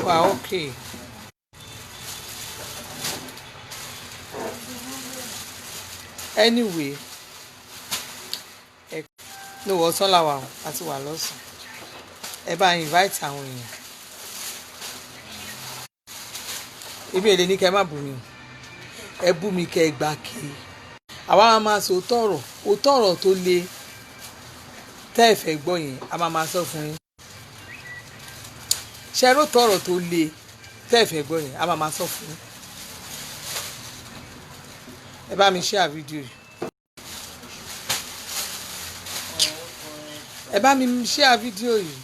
Wow, okay. Anyway, no ọ̀sán làwà àti wà lọ́sàn. Ẹ bá invite àwọn èèyàn. Ibi èlé ní kẹ́ má bù mí. Ẹ bú mi kẹ́ gbà kí. Àwa máa sọ òótọ́ ọ̀rọ̀ tó le tẹ́ ẹ fẹ́ gbọ́ yẹn a máa sọ fún yín. Ṣé ló tọ̀rọ̀ tó le tẹ́ ẹ fẹ́ gbọ́ yẹn a máa sọ fún yín. Ẹ bá mi share video yìí. Ẹ bá mi share video yìí.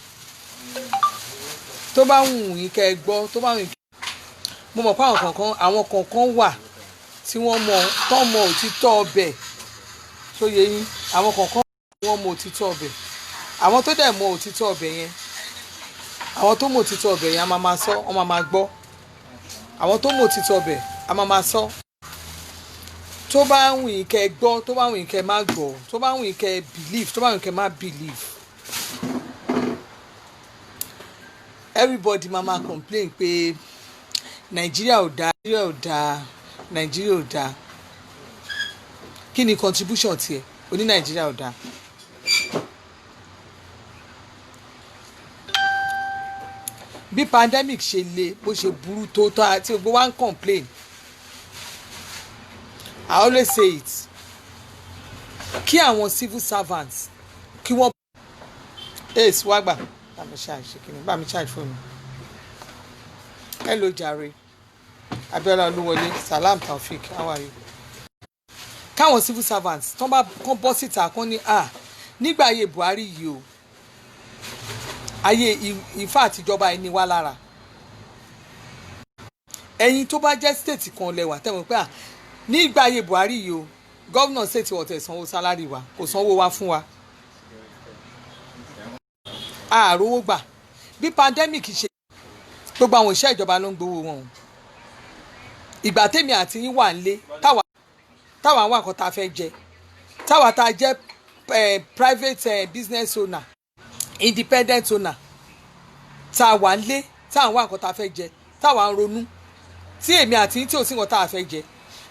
Tó bá wù yín kẹ́ gbọ́, tó bá wù yín. Mo mọ̀ pé àwọn kankan wà tí wọ́n mọ òtítọ́ ọbẹ̀ tó yé yín. Àwọn kankan wọ́n mọ òtítọ́ ọbẹ̀. Àwọn tó dẹ̀ mọ òtítọ́ ọbẹ̀ yẹn. Àwọn tó mọ òtítọ́ ọbẹ̀ yẹn a máa sọ, wọ́n máa gbọ́. Àwọn tó mọ òtítọ́ ọbẹ̀ a máa sọ. Tó bá wù yín kẹ́ gbọ́, tó bá wù yín kẹ́ má gbọ́, tó bá wù yín kẹ́ believe, tó bá wù yín kẹ́ má believe. Everybody máa complain pé Nàìjíríà ò dáa, Nàìjíríà ò dáa. Kí ni contribution tiẹ̀? Oní Nàìjíríà ò dáa. Bí pandemic ṣe le bó ṣe burú tó àti gbogbo wa ń complain. I always say it. Kí àwọn civil servants kí wọ́n. Swagba bá mi charge kíni bá mi charge phone. Hello jare. Abiola Oluwole, Salam Taufik, how are you? Káwọn civil servants tán bọ́ síta kán ní nígbà ayé Buhari yìí o. Ayé ìfà àtijọba ẹni wá lára. Ẹ̀yin tó bá jẹ́ state kan lẹ́wà tẹ́wọ̀n pé nígbà ayé Buhari yìí o gómìnà state ọ̀tẹ̀ sanwó sálárì wa kò sanwó wa fún wa. Àròwó gbà bí pandemic ṣe gbogbo àwọn iṣẹ́ ìjọba ló ń gbowó wọn. Ìgbà tèmi àti yín wà nílé táwa àwọn nǹkan tá a fẹ́ jẹ táwa tá a jẹ́ private business owner independent owner tá a wà nílé táwa nǹkan tá a fẹ́ jẹ táwa ń ronú tí èmi àti yín tí ò sí nǹkan tá a fẹ́ jẹ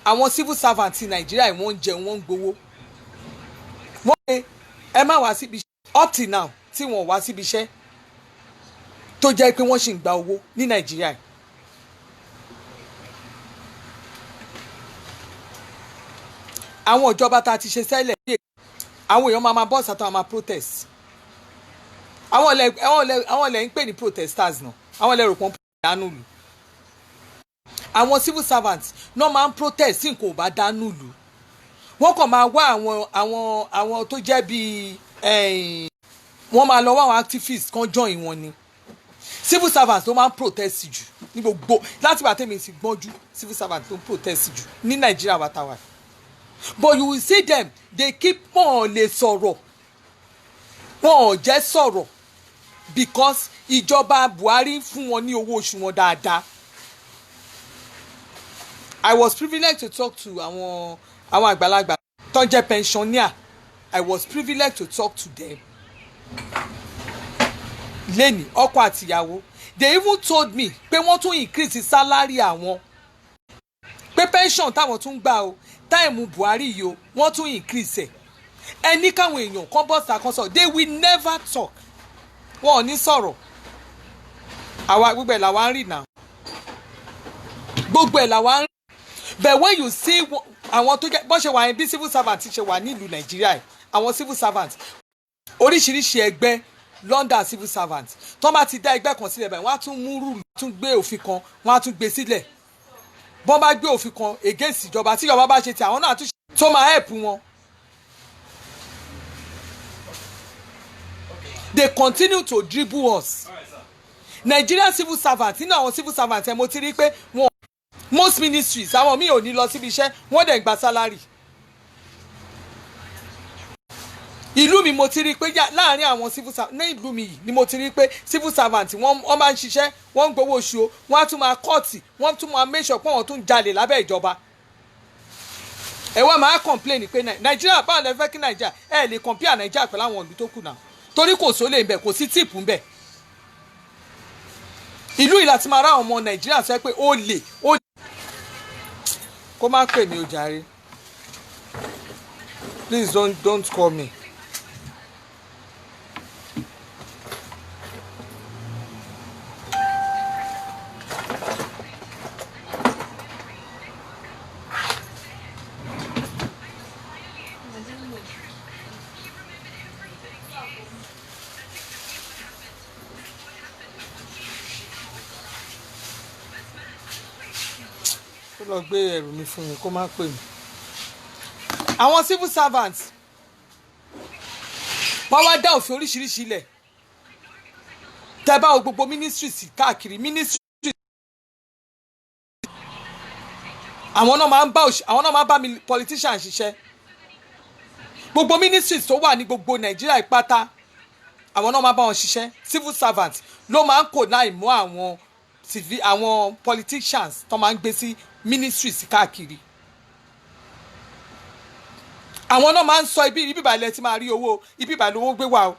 àwọn civil servant ti Nàìjíríà wọ́n ń jẹun wọ́n ń gbowó wọ́n pe ẹ má wá síbi iṣẹ́ up till now tí wọ́n wá síbi iṣẹ́ tó jẹ́ pé wọ́n sì ń gba owó ní Nàìjíríà. Àwọn ìjọba tá a ti ṣe sẹ́lẹ̀ àwọn èèyàn máa bọ́ sátán máa protest. Àwọn ilẹ̀ ń pè ní protesters náà àwọn ilẹ̀ rò pọ́n dánú lù. Àwọn civil servants náà máa ń protest tí nǹkan ò bá dánú lù. Wọ́n kàn máa wá àwọn tó jẹ́ bíi wọ́n máa lọ wá àwọn activists kan join wọn ni. Civil servants ló máa ń protest jù ní gbogbo láti bá tèmi ti gbọ́njú civil servants ló ń protest jù ní Nàìjíríà wàtàwà. But you will see them they keep on lè sọ̀rọ̀ wọn ò jẹ́ sọ̀rọ̀ because ìjọba Buhari fún wọn ní owó oṣù wọn dáadáa. I was privileged to talk to àwọn àgbàlagbà tó jẹ́ pensioner. I was privileged to talk to them. Lẹ́ni ọkọ àtìyàwó they even told me pé wọ́n tún increase salary àwọn pé pension táwọn tún gbà o táìmù Buhari yìí o wọ́n tún increase ẹ̀. Ẹni káwọn èèyàn kan bọ́ sàkóso they will never talk. Wọn ò ní sọ̀rọ̀. Àwa gbogbo ẹ̀ làwa ń rì náà. Gbogbo ẹ̀ làwa ń rì. But when you see àwọn tó jẹ́ bó ṣe wà ní bí civil servant ṣe wà nílùú Nàìjíríà àwọn civil servant oríṣiríṣi ẹgbẹ́ London civil servant tó bá ti dá ẹgbẹ́ kan sílẹ̀ báyìí wọ́n á tún mú rúùlù tún gbé òfin kan wọ́n á tún gbé sílẹ̀. Bọ́n bá gbé òfin kan against ìjọba tí ìjọba bá ṣe ti àwọn náà tún ṣe tó máa help wọn. They continue to dribble us. Nigerian civil servants nínú àwọn civil servants ẹ̀ mo ti rí pé wọn most ministries àwọn míì ò ní lọ síbi iṣẹ́ wọ́n dẹ̀ ń gba salary. Ìlú mi mo ti rí pé láàárín àwọn civil servants ní ìlú mi yìí ni mo ti rí pé civil servants wọ́n máa ń ṣiṣẹ́ wọ́n ń gbowó oṣù o wọ́n á tún máa kọ́ọ̀tì wọ́n tún máa make sure pé wọ́n tún jalè lábẹ́ ìjọba. Ẹ wá máa complain pé Nàìjíríà báwo lẹ fẹ́ kí Nàìjíríà ẹ lè compare Nàìjíríà pẹ̀lú àwọn ìlú tó kù náà torí kò sólè ńbẹ kò sí tíìpù ńbẹ. ìlú yìí láti máa rá àwọn ọmọ Nàìjíríà sọ pé ó lè kó má pè mí o jàre, please don't call me. Kó lọ gbé ẹrù mi fún mi kó má pè mí. Àwọn civil servants wọ́n wá dá òfin oríṣiríṣi ilẹ̀ tẹ́ bá wo gbogbo ministries káàkiri ministry àwọn náà máa ń bá mi politician ṣiṣẹ́ gbogbo ministries tó wà ní gbogbo Nàìjíríà ìpátá àwọn náà máa bá wọn ṣiṣẹ́ civil servants ló máa ń kò náà mú àwọn politicians tó máa ń gbé sí ministries káàkiri àwọn náà máa ń sọ ibi ìbàlẹ̀ tí máa rí owó ibi ìbàlẹ̀ owó gbé wá o.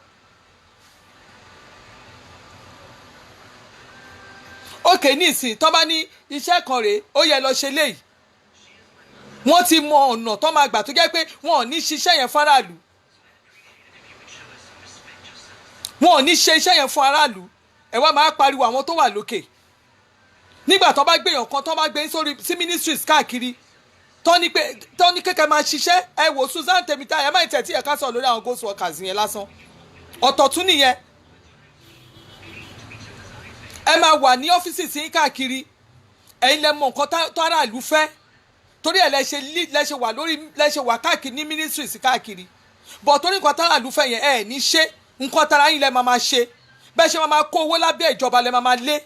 òkè ní ìsìn tó bá ní iṣẹ́ kan rèé ó yẹ lọ ṣe léyìí wọ́n ti mọ ọ̀nà tó máa gbà tó jẹ́ pé wọn ò ní ṣiṣẹ́ yẹn fún aráàlú wọn ò ní ṣe iṣẹ́ yẹn fún aráàlú ẹ wá máa pariwo àwọn tó wà lókè nígbà tó bá gbéyàn kan tó bá gbé sórí sí ministries káàkiri tó ní kékeré máa ṣiṣẹ́ ẹ wò Susan Tẹ̀mítayọ̀ ẹ má tẹ̀tí ẹ̀ka sọ lórí àwọn ghost workers yẹn lásán ọ̀tọ̀ tún nìyẹn ẹ máa wà ní ọ́fíìsì sí káàkiri ẹ̀yin lẹ mọ nǹkan tó aráàlú fẹ́ torí ẹ̀ lẹ́ṣẹ̀ wà káàkiri ní ministries káàkiri bọ̀ torí nǹkan tó aráàlú fẹ́ yẹn ẹ̀ ní ṣe nǹkan tara yín lẹ máa ṣe bẹ́ẹ̀ ṣe máa kó owó lábẹ́ ìjọba lẹ máa lé.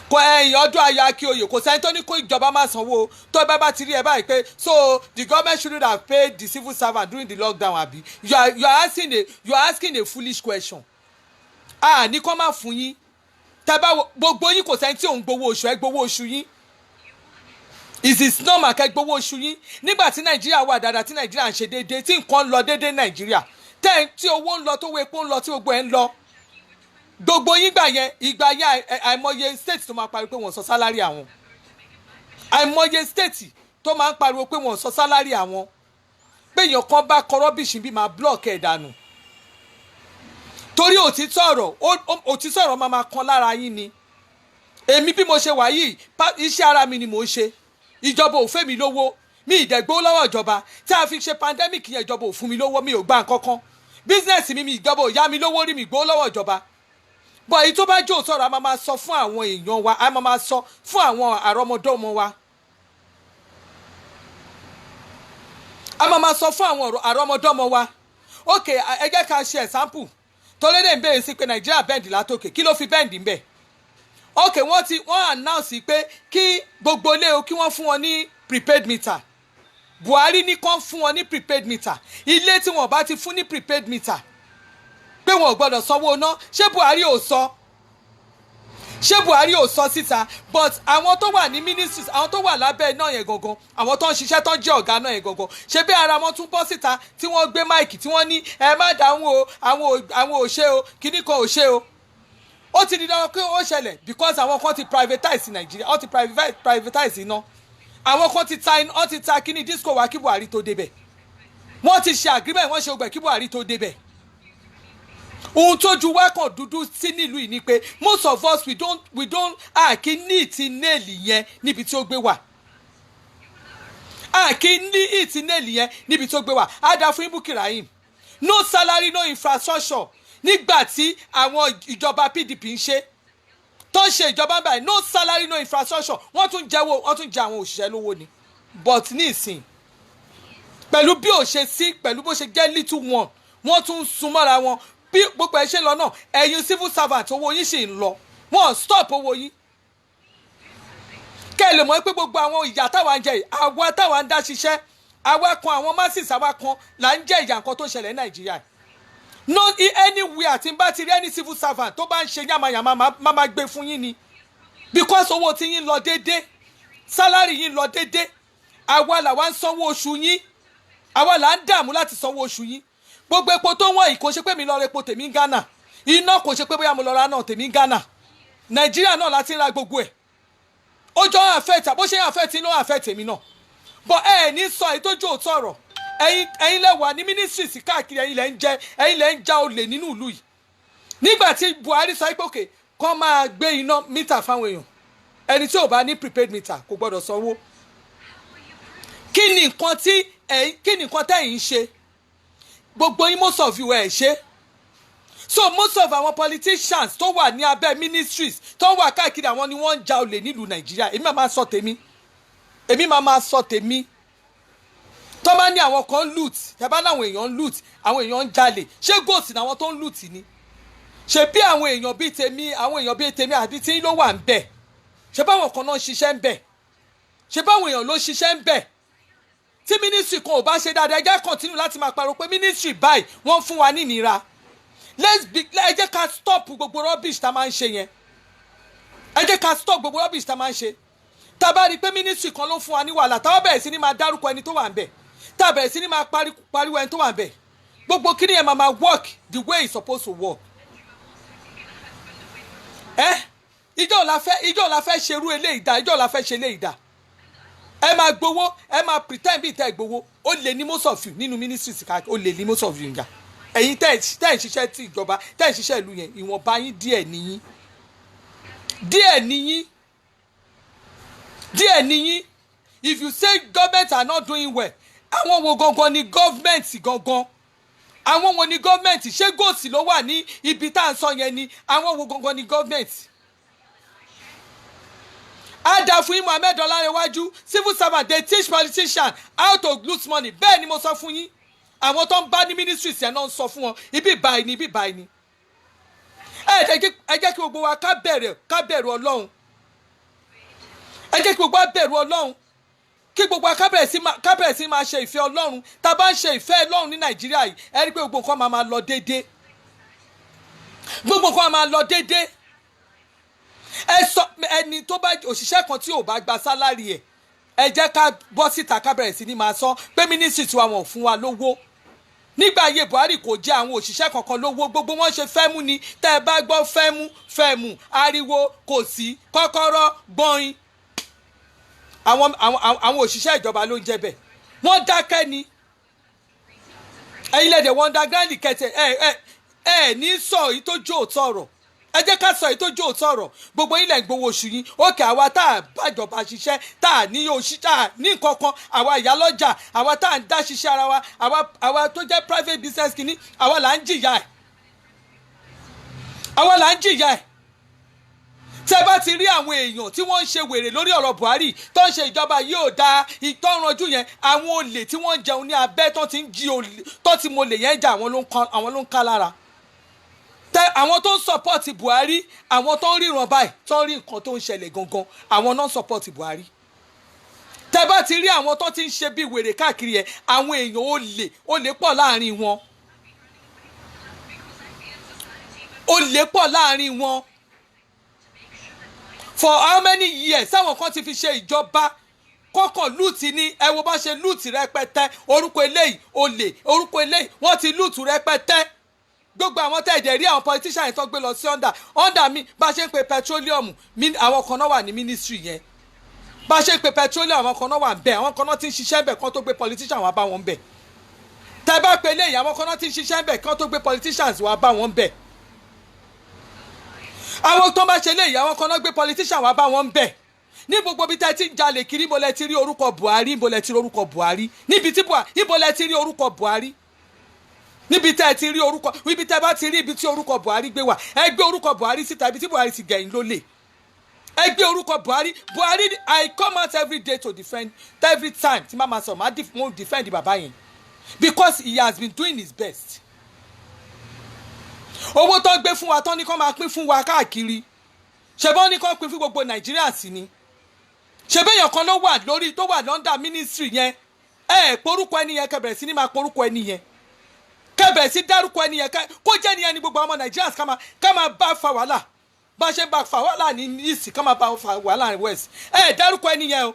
kò ẹ̀yìn ọdún ayọ̀ Akíoyè kò sẹ́ni tó ní kó ìjọba máa sanwó tó bá ti rí ẹ báyìí pé so the government shouldn't have paid the civil servant during the lockdown àbí you are asking a foolish question. ní kó má fún yín tẹ́bá gbogbo yín kò sẹ́ni tí òun gbowó oṣù ẹ gbowó oṣù yín is it normal kẹ́ gbowó oṣù yín nígbà tí Nàìjíríà wà dáadáa tí Nàìjíríà ń ṣe déédéé tí nǹkan ń lọ déédéé Nàìjíríà tí owó ń lọ tó wọ epo ń lọ tí gbogbo ẹ̀ ń lọ gbogbo yín ìgbà yẹn àìmọye state tó máa pariwo pé wọ́n sọ sálárì àwọn àìmọye state tó máa ń pariwo pé wọ́n sọ sálárì àwọn pé èèyàn kan bá kọrọ́bìṣì bí máa block ẹ̀ dànù torí òtítọ́ ọ̀rọ̀ máa kan lára yín ni èmi bí mo ṣe wà yìí iṣẹ́ ara mi ni mò ń ṣe ìjọba ò fẹ́ mi lówó mi ìdẹ̀gbó lọ́wọ́ ìjọba tí a fi ṣe pandemic yẹn ìjọba ò fún mi lówó mi ò gbà nǹkankan business mi ìjọba ò yá mi lówó rí mi gbó lọ́wọ́ ìjọba bọ̀ èyí tó bá jó sọ̀rọ̀ a máa sọ fún àwọn èèyàn wa a máa sọ fún àwọn àrọ́mọdọ́mọ wa a máa sọ fún àwọn àrọ́mọdọ́mọ wa ok ẹ jẹ́ ká ṣe example tọ́lẹ́dẹ̀ ń bẹ̀rẹ̀ sí pé Nàìjíríà bend látòkè kí ló fi bend ń bẹ̀ ok wọ́n announce pé kí gbogbo ilé o kí wọ́n fún wọn ní prepaid meter Buhari ní kán fún wọn ní prepaid meter ilé tí wọ́n bá ti fún ní prepaid meter pé wọn ò gbọ́dọ̀ sanwó ná ṣé Buhari ò sọ síta but àwọn tó wà ní ministries àwọn tó wà lábẹ́ náà yẹn gangan àwọn tó ń ṣiṣẹ́ tó ń jẹ́ ọ̀gá náà yẹn gangan ṣé bí ara wọn tún bọ́ síta tí wọ́n gbé máìkì tí wọ́n ní ẹ má dáhùn o àwọn ò ṣe o kíní kan ò ṣe o ó ti di dandan pé ó ṣẹlẹ̀ because àwọn kan ti privatize Nàìjíríà wọ́n ti privatize iná àwọn kan ti ta kíní disco wa kí Buhari tó débẹ̀ wọ́n ti ṣe agreement wọ́n ṣe ogbẹ̀ kí Buhari tó débẹ̀ ohun tójú wa kàn dúdú sí nílùú yìí ni pé most of us we don't kí ní ìtì néèlì yẹn níbi tí ó gbé wà kí ní ìtì néèlì yẹn níbi tí ó gbé wà á dá fún Bukky Rahim no salary no infrastructure nígbà tí àwọn ìjọba PDP ń ṣe tó ń ṣe ìjọba báyìí no salary no infrastructure wọ́n tún jẹ àwọn òṣìṣẹ́ lówó ni but ní ìsìn pẹ̀lú bí ó ṣe sí pẹ̀lú bó ṣe jẹ́ little one wọ́n tún sún mọ́ra wọn bí gbogbo ẹ ṣe lọ náà ẹ̀yin civil servant owó yín sì ń lọ wọ́n stop owó yín kẹ́ ẹ lè mọ̀ pé gbogbo àwọn ìyà táwa ń jẹ yìí àwa táwa ń dá ṣiṣẹ́ àwa kan àwọn masses àwa kan là ń jẹ ìyà nǹkan tó ṣẹlẹ̀ ní Nàìjíríà no anywhere tí n bá ti rí any civil servant tó bá ń ṣe yàmàyàmà máa gbé fún yín ni because owó tí yín lọ déédé salary yín lọ déédé àwa làwa ń sanwó oṣù yín àwa là ń dààmú láti sanwó oṣù yín gbogbo epo tó wọ́n yìí kò ṣe pé mi lọ ra epo tèmi ń Ghana, iná kò ṣe pé bóyá mo lọ ra náà tèmi ń Ghana, Nàìjíríà náà láti ra gbogbo ẹ̀. Ó jọ àfẹ́tà bó ṣe ń àfẹ́tì ló ń àfẹ́tì èmi náà, but ẹ ní sọ èyí tó jó òótọ́ ọ̀rọ̀. Ẹ̀yin lẹ wà ní ministries káàkiri, ẹ̀yin lẹ ń já olè nínú ìlú yìí. Nígbà tí Buhari sọ pé òkè kán máa gbé iná mítà fáwọn èèyàn, ẹni tí ò bá ní prepaid meter kò gbọdọ̀ sanwó. Kí ni nǹkan tẹ́yìn ń ṣe? Gbogbo yín most of you ẹ̀ ṣe. So most of àwọn politicians tó wà ní abẹ́ ministries tó wà káàkiri àwọn ni wọ́n ń ja olè nílùú Nàìjíríà. Èmi máa sọ tèmi. Tó bá ní àwọn kan loot, ẹ bá láwọn èèyàn loot, àwọn èèyàn ń jalè, ṣé ghost ni àwọn tó ń loot ni? Ṣé bí àwọn èèyàn bíi tèmi àbí tí ló wà ń bẹ̀? Ṣé báwọn kan náà ṣiṣẹ́ ń bẹ̀? Ṣé báwọn èèyàn ló ṣiṣẹ́ ń bẹ̀? Tí ministry kan ò bá ṣe dáadáa, ẹ jẹ́ continue láti máa pariwo pé ministry báyìí wọ́n fún wa ní ìnira. Ẹ jẹ́ ká stop gbogbo rubbish tá máa ń ṣe yẹn. Ẹ jẹ́ ká stop gbogbo rubbish tá máa ń ṣe. Tá bá rí pé ministry kan ló fún wa ní wàhálà, tá bẹ̀rẹ̀ sí ní máa dárúkọ ẹni tó wà ń bẹ̀. Tá bẹ̀rẹ̀ sí ní máa pariwo ẹni tó wà ń bẹ̀. Gbogbo kíni yẹn máa work the way it's supposed to work. Ìjọ́ la fẹ́ ṣerú eléyìí dá, ìjọ́ la fẹ́ ṣe eléyìí dá. Ẹ máa gbowó, ẹ máa pretend bí tẹ́ gbowó. Ó lè ní most of you nínú ministries káàkiri, ó lè ní most of you nga. Ẹ̀yin tẹ́ ń ṣiṣẹ́ tí ìjọba, tẹ́ ń ṣiṣẹ́ ìlú yẹn, ìwọ̀nba yín díẹ̀ níyín. If you say government are not doing well, àwọn wo gangan ni government gangan? Àwọn wo ni government? Ṣé gòsì ló wà ní ibi tá à ń sọ yẹn ni? Àwọn wo gangan ni government? Ada fún yín Mohammed Ọlárẹ̀wájú, civil servant, they teach politicians how to lose money. Bẹ́ẹ̀ ni mo sọ fún yín. Àwọn tó ń bá ní ministries yẹn náà ń sọ fún wọn, ibi báyìí ni. Ẹ jẹ́ kí gbogbo wa ká bẹ̀rù Ọlọ́run. Ẹ jẹ́ kí gbogbo wa bẹ̀rù Ọlọ́run. Kí gbogbo wa ká bẹ̀rẹ̀ sí máa ṣe ìfẹ́ Ọlọ́run. Tá bá ń ṣe ìfẹ́ Ọlọ́run ní Nàìjíríà yìí, ẹ rí pé gbogbo nǹkan máa lọ déédéé. Ẹ sọ ẹni tó bá òṣìṣẹ́ kan tí ò bá gba sálárì ẹ̀, ẹ jẹ́ ká bọ́ síta ká bẹ̀rẹ̀ sí ní máa sọ pé mínísítì tí wọn fún wa lówó. Nígbà ayé Buhari kò jẹ́ àwọn òṣìṣẹ́ kankan lówó, gbogbo wọn ṣe fẹ́mú ni. Tẹ́ ẹ bá gbọ́ fẹ́mú ariwo kò sí kọ́kọ́rọ́ gbọ́n. Àwọn òṣìṣẹ́ ìjọba ló ń jẹ́ bẹ́ẹ̀. Wọ́n dákẹ́ ni. Ẹ̀yin lẹ́dẹ̀ wọ́n dágráǹdì kẹtẹ ẹ ní sọ èyí tó jó òótọ́ ọ̀rọ̀. Ẹ jẹ́ ká sọ èyí tó jó òótọ́ ọ̀rọ̀. Gbogbo ilẹ̀ ń gbowó oṣù yín. Òkè àwa tá a bájọba ṣiṣẹ́, tá a ní nǹkan kan, àwa ìyálọ́jà, àwa tá a ń dá ṣiṣẹ́ ara wa, àwa tó jẹ́ private business kìíní, àwa là ń jìyà ẹ̀. Tẹ́ bá ti rí àwọn èèyàn tí wọ́n ń ṣe wèrè lórí ọ̀rọ̀ Buhari tó ń ṣe ìjọba yóò da ìtọ́ranjú yẹn, àwọn olè tí wọ́n ń jẹun ní abẹ́ tó ti ń jí olè tó ti mo lè yẹn jà àwọn ló ń ká lára. Àwọn tó ń support Buhari, àwọn tó ń ríran báyìí tó ń rí nǹkan tó ń ṣẹlẹ̀ gangan, àwọn náà ń support Buhari. Tẹ́ bá ti rí àwọn tó ti ń ṣe bí wèrè káàkiri yẹn, àwọn èèyàn olè pọ̀ láàrin wọn. For how many years sáwọn kan ti fi ṣe ìjọba kọ́kàn lùtì ní ẹ wo bá ṣe lùtì rẹpẹtẹ, orúkọ eléyìí olè, orúkọ eléyìí wọ́n ti lùtù rẹpẹtẹ. Gbogbo àwọn tẹ̀jẹ̀ rí àwọn politician yẹn tó gbé lọ sí under mi bá ṣe ń pe petroleum àwọn kan náà wà ní ministry yẹn. Bá ṣe ń pe petroleum àwọn kan náà wà bẹ́ẹ̀, àwọn kan náà ti ń ṣiṣẹ́ bẹ́ẹ̀ kan tó gbé politician wá bá wọn bẹ́ẹ̀. Tẹ́ bá pe eléyìí àwọn kan náà ti ń ṣiṣẹ́ bẹ́ẹ̀ kan tó gbé politicians wá bá wọn bẹ́ẹ̀. Àwọn tó bá ṣe léyìí àwọn kan náà gbé politician wá bá wọn bẹ̀. Ní gbogbo bí tẹ́ ti ń jalè kiri, ibo lẹ ti rí orúkọ Buhari, níbi tí ibo lẹ ti rí orúkọ Buhari. Níbi tẹ́ ti rí orúkọ, ibi tẹ́ bá ti rí ibi tí orúkọ Buhari gbé wà, ẹ gbé orúkọ Buhari síta, ibi tí Buhari ti gẹ̀yìn lólè. Ẹ gbé orúkọ Buhari, I come out every day to defend, every time tí màmá sọ, màá defend bàbá yẹn. Because he has been doing his best. Owó tó gbé fún wa tán ní kán máa pín fún wa káàkiri. Ṣebí ní kán pín fún gbogbo Nàìjíríà sí ni. Ṣebí èèyàn kan ló wà lórí tó wà lọ́ndà ministry yẹn. Porúkọ ẹni yẹn kẹbẹ̀rẹ̀ sí ní máa porúkọ ẹni yẹn. Kẹbẹ̀rẹ̀ sí dárúkọ ẹni yẹn kó jẹ́ ni ẹni gbogbo ọmọ Nàìjíríà ká máa bá fa wàhálà. Bá ṣe bá fa wàhálà ní East ká máa bá fa wàhálà ní West. Dárúkọ ẹni yẹn o.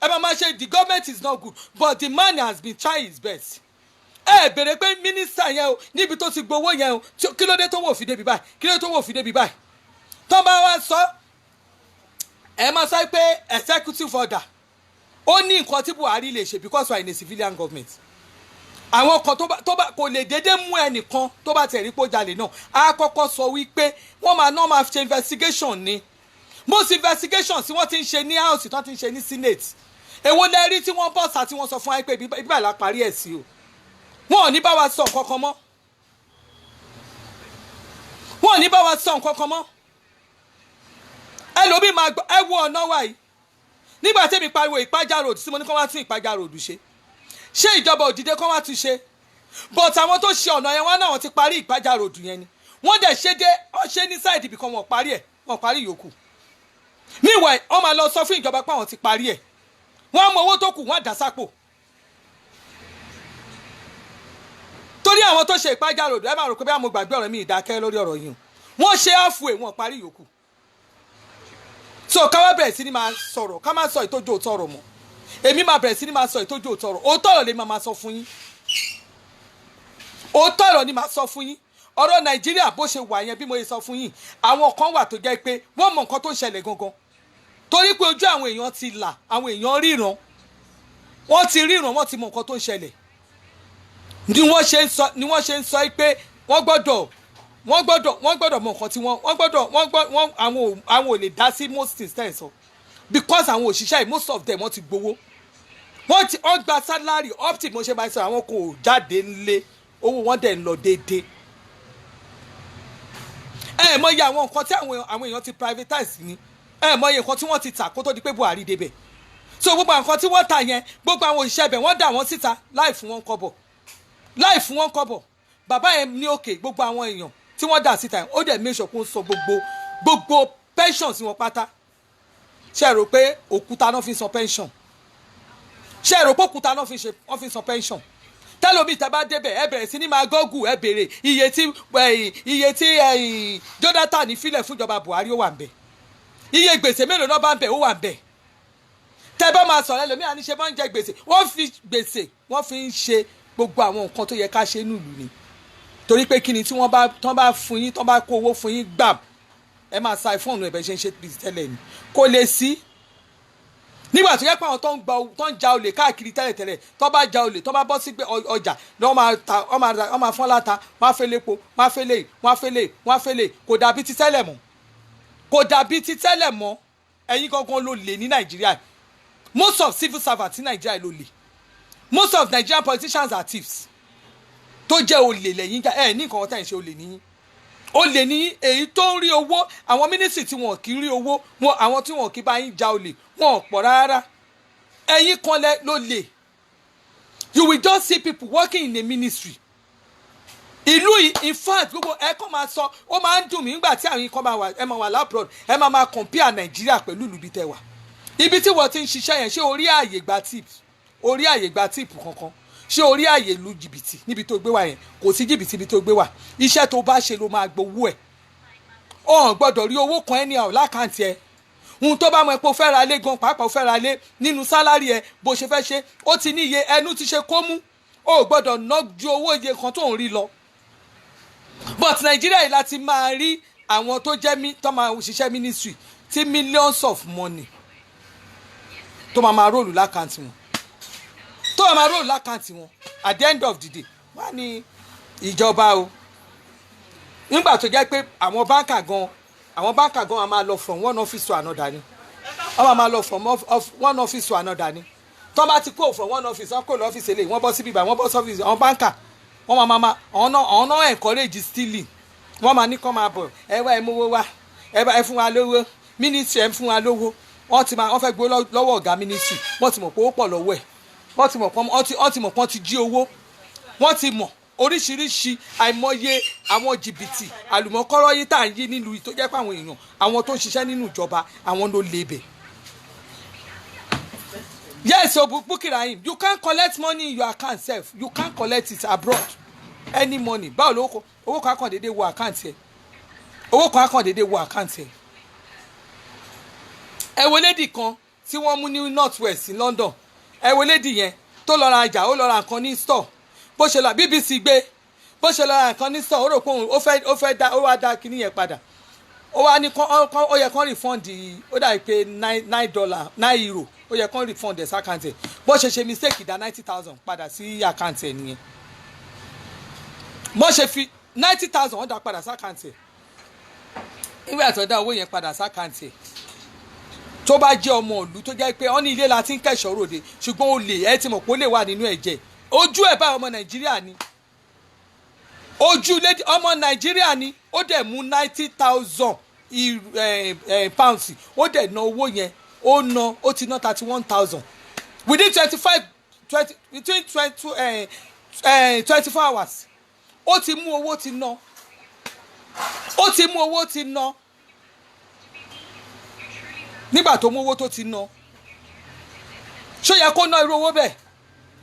Ẹ máa ṣe the government is not good but the man has been trying his best. ẹ bèrè pé mínísítà yẹn o níbi tó ti gbowó yẹn o kí ló dé tó wò fi débi báyìí kí ló dé tó wò fi débi báyìí tó bá wá sọ ẹ máa sọ pé executive order ó ní nǹkan tí Buhari lè ṣe because we are in a civilian government àwọn kan tó bá kò lè dédé mú ẹnìkan tó bá tẹ̀ rí pé ó jalè náà á kọ́kọ́ sọ wípé wọ́n máa ṣe investigation ni most investigations tí wọ́n ti ń ṣe ní house tí wọ́n ti ń ṣe ní senate èwo lẹ rí tí wọ́n bọ́sà tí wọ́n sọ fún wa pé ibi báyìí la parí ẹ̀ sí o wọn ò ní bá wa sọ nǹkan kan mọ́ wọn ò ní bá wa sọ nǹkan kan mọ́ ẹlòmíì máa gbọ́ ẹ wo ọ̀nà wa yìí nígbà tẹ́mi pariwo Ìpájà road tí mo ní kọ́ wá tún Ìpájà road ṣe ìjọba òdìdé kọ́ wá tún ṣe but àwọn tó ṣe ọ̀nà yẹn wọ́n náà wọ́n ti parí Ìpájà road yẹn ni wọ́n dẹ̀ ṣe dé ọ ṣe ní sáìdì ibìkan wọ́n parí ẹ̀ wọ́n parí yòókù meanwhile wọ́n máa lọ sọ fún ìjọba pé àwọn ti parí ẹ̀ wọ́n mọ owó tó kù wọ́n dà sápò torí àwọn tó ṣe Ìpájà road ẹ máa rò pé bí àwọn gbàgbé ọ̀rọ̀ mi ìdákẹ́ lórí ọ̀rọ̀ yìí wọ́n ṣe halfway wọ́n parí yòókù so ká wá bẹ̀rẹ̀ sí ni máa sọ̀rọ̀ ká má sọ ìtọ́jú òótọ́ ọ̀rọ̀ mọ́ èmi máa bẹ̀rẹ̀ sí ni máa sọ ìtọ́jú òótọ́ ọ̀rọ̀ òótọ́ ọ̀rọ̀ lè máa sọ fún yín òótọ́ ọ̀rọ̀ ni máa sọ fún yín ọ̀rọ̀ Nàìjíríà bó ṣe wà yẹn bí mo ṣe sọ fún yín àwọn kan wà tó jẹ́ pé wọ́n mọ nǹkan tó ń ṣẹlẹ̀ gangan torí pé ojú àwọn èèyàn ti là àwọn èèyàn ríran wọ́n ti ríran wọ́n ti mọ nǹkan tó ń ṣẹlẹ̀ ni wọ́n ṣe ń sọ pé wọ́n gbọ́dọ̀ mọ nǹkan tí àwọn ò lè dá sí most things tẹ́ ẹ̀ sọ because àwọn òṣìṣẹ́ yìí most of them wọ́n ti gbowó wọ́n gba salary up till mo ṣe máa sọ àwọn kò jáde ńlé owó wọn dẹ̀ ń lọ déédéé ẹ mọ iye àwọn nǹkan tí àwọn èèyàn ti privatize ni ẹ mọ iye nǹkan tí wọ́n ti tà kó tó di pé Buhari débẹ̀ so gbogbo nǹkan tí wọ́n tà yẹn gbogbo àwọn òṣìṣẹ́ ibẹ̀ wọ́n dà wọ́n síta láì fún wọn kọ́bọ̀ bàbá yẹn ní òkè gbogbo àwọn èèyàn tí wọ́n dà síta yẹn ó dẹ̀ make sure kó sọ gbogbo pension sí wọn pátá ṣe rò pé òkúta náà fi san pension ṣe rò pé òkúta náà fi san pension tẹ́lómi tẹ́ bá débẹ̀ ẹ bẹ̀rẹ̀ sí ní máa gọ́gù ẹ béèrè iye tí Jonathan filẹ̀ fúnjọba Buhari ó wà ń bẹ̀ iye gbèsè mélòó náà bá ń bẹ̀ ó wà ń bẹ̀ tẹ́ bá máa sọ̀rọ̀ ẹlòmíà ní ṣe máa ń jẹ gbèsè wọ́n fi gbèsè wọ́n fi ń ṣe gbogbo àwọn nǹkan tó yẹ ká ṣe nílùú ni torí pé kí ni tí wọ́n bá fún yín tán bá kó owó fún yín gbàm ẹ máa sa fóònù ẹ̀bẹ̀ ṣe ń ṣe tẹ́lẹ̀ ni kò lè sí nígbà tó yẹ pé àwọn tó ń ja olè káàkiri tẹ́lẹ̀tẹ́lẹ̀ tó bá ja olè tó bá bọ́ sí ọjà ni wọ́n máa fọ́n láta wọ́n á fẹ́ lépo wọ́n á fẹ́ lè wọ́n á fẹ́ lè wọ́n á fẹ́ lè kò dàbí ti tẹ́lẹ̀ mọ́ ẹ̀yin gangan ló lè ní Nàìjíríà most of civil servants ní Nàìjíríà ló lè most of Nigerian politicians are thieves tó jẹ́ olè lẹ́yìn ní nǹkan ọ̀tá ìṣe olè níyìn olè ní èyí tó ń rí owó àwọn mínísítì tí wọn kì í rí owó àwọn tí wọn kì í bá yín ja olè wọn ò pọ̀ rárá ẹ̀yin kan ló lè you will just see people working in a ministry ìlú in fact gbogbo ẹ kàn máa sọ ó máa ń dùn mí nígbà tí àwọn ikọ̀ ẹ máa wà labroad ẹ máa compare Nàìjíríà pẹ̀lú ìlú bí tẹ wà ibi tí wọ́n ti ń ṣiṣẹ́ yẹn ṣé orí ààyè gba tíìpù kankan ṣé orí ààyè lu jìbìtì níbi tó gbé wà yẹn kò sí jìbìtì níbi tó gbé wà iṣẹ́ tó bá ṣe ló máa gbowó ẹ̀ ọ̀hún gbọ́dọ̀ rí owó kan ẹni àwọn lákàntì ẹ̀ ohun tó bá mọ epo fẹ́ ra lé gan pàápàá fẹ́ ra lé nínú sálárì ẹ̀ bó ṣe fẹ́ ṣe ó ti ní iye ẹnu ti ṣe kó mú ó gbọ́dọ̀ ná ju owó iye kan tó ń rí lọ but Nàìjíríà yìí láti máa rí àwọn tó jẹ́ tó máa ṣiṣẹ́ ministry tí millions of money tó máa róòlù lákàntì wọn tó máa róòlù lákàntì wọn at the end of the day wọ́n ní ìjọba o nígbà tó jẹ́ pé àwọn báńkà gan a máa lọ from one office to another ni wọ́n máa lọ from one office to another ni tó bá ti kó from one office wọ́n kó lọ ọ́fíìsì eléyìí wọ́n bọ́ síbí báyìí wọ́n bọ́ sọ́fíìsì àwọn báńkà wọ́n máa àwọn náà encourage stealing wọ́n máa ní kọ́ máa bọ̀ ẹ wá ẹ mówó wá ẹ fún wa lówó ministry ẹ fún wa lówó wọ́n fẹ́ gbó lọ́wọ́ ọ̀gá ministry wọ́n ti mọ̀ pé ó pọ̀ lọ́wọ́ ẹ̀ wọ́n ti mọ̀ pé wọ́n ti jí owó wọ́n ti mọ̀ oríṣiríṣi àìmọye àwọn jìbìtì àlùmọ́kọ́rọ́ yìí tá à ń yí nílùú tó jẹ́ pé àwọn èèyàn àwọn tó ń ṣiṣẹ́ nínú ìjọba àwọn ló lebè. Yes, Bukky Rahim, you can't collect money in your account sef, you can't collect it abroad any money báwo ló owó kan kàn déédéé wọ àkáǹtì ẹ̀ ẹ wo lady kan tí wọ́n mú ní north west ní London ẹ wo lady yẹn tó lọ ra ọjà ó lọ ra nǹkan ní store bó ṣe lọ BBC gbé bó ṣe lọ nǹkan ní sọ ó rò pé ó wá dá kinní yẹn padà ó wá ní ó yẹ kán refund ó dà pé $9 ó yẹ kán refund ẹ̀ sákàǹtì ẹ̀ bó ṣe mistake dá 90,000 padà sí àkáǹtì ẹ̀ nìyẹn bó ṣe fi 90,000 wọ́n dá padà sákàǹtì ẹ̀ nígbà tó dá owó yẹn padà sákàǹtì ẹ̀ tó bá jẹ́ ọmọ ìlú tó jẹ́ pé wọ́n ní ilé la ti ń kẹ̀ṣọ́ ròde ṣùgbọ́n olè ẹ ti mọ̀ pé ó lè wà nínú ẹ̀jẹ̀ ojú ẹ̀ bá ọmọ Nàìjíríà ni ojú ọmọ Nàìjíríà ni ó dẹ̀ mú 90,000 pounds ó dẹ̀ ná owó yẹn ó ti ná 31,000 within 24 hours ó ti mú owó ti ná nígbà tó mú owó tó ti ná ṣó yẹ kó ná irú owó bẹ́ẹ̀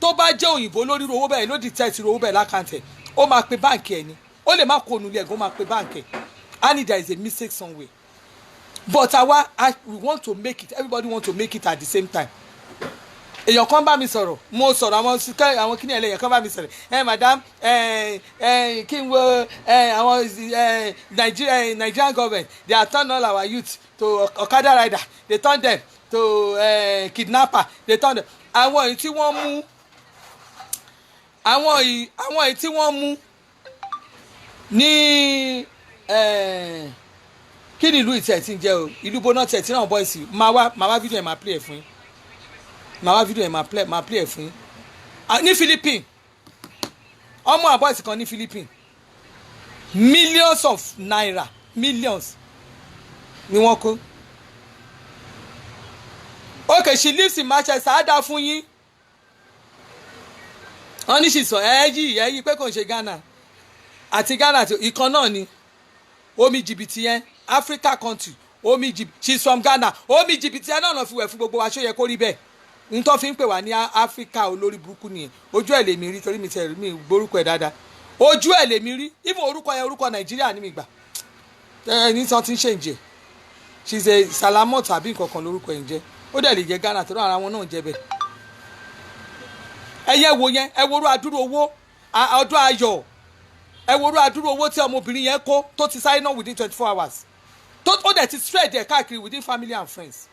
tó bá jẹ́ òyìnbó lórí irú owó bẹ́ẹ̀ ló detect irú owó bẹ́ẹ̀ lákàntẹ̀ ó máa pe báǹkì ẹ̀ ni ó lè má kó onú ilé ẹ̀gbọ́n máa pe báǹkì ẹ̀ and there is a mistake somewhere but we want to make it everybody want to make it at the same time èèyàn kan bá mi sọ̀rọ̀ mo sọ̀rọ̀ àwọn kíni ẹlẹ́yìn kan bá mi sọ̀rọ̀ madam kí n wo àwọn Nigerian government they are turn all our youth to Okada rider they turn them to kidnapper they turn them àwọn èyí tí wọ́n mú ní kí ni ìlú ìtẹ̀ tí ń jẹ́ o ìlú bóná tẹ̀ tí náà bọ́ sí máa wá fídíò ẹ̀ máa play ẹ̀ fún yín máa play ẹ̀ fún yín ní Philippines ọmọ àbọ̀sì kan ní Philippines millions of naira millions ni wọ́n kó okay she lives in Manchester á dá fún yín wọ́n ní ṣìṣọ́ ẹ̀yí pé kò ń ṣe Ghana àti Ghana àti ìkan náà ni omi jìbìtì yẹn Africa country omi jìbìtì she's from Ghana omi jìbìtì yẹn náà fi wẹ̀ fún gbogbo wa ṣó yẹ kó rí bẹ́ẹ̀ nítorí fi ń pè wá ní Africa olórí burúkú nìyẹn ojú ẹ̀ lèmi rí torí mi gbórúkọ ẹ̀ dáadáa ojú ẹ̀ lèmi rí even orúkọ Nàìjíríà ní mi gbà ní sọ ti ń ṣe ǹjẹ́ she's a Salamot tàbí nǹkan kan lórúkọ ẹ̀ ń jẹ́ ó dẹ̀ lè jẹ́ Ghana torí ara wọn náà jẹ́ bẹ́ẹ̀ ẹ̀yẹ wo yẹn ẹ worú adúrú owó ọdún ayọ̀ ẹ worú adúrú owó tí ọmọbìnrin yẹn kó tó ti sáré náà within 24 hours tó dẹ̀ ti spread ẹ̀ káàkiri within family and friends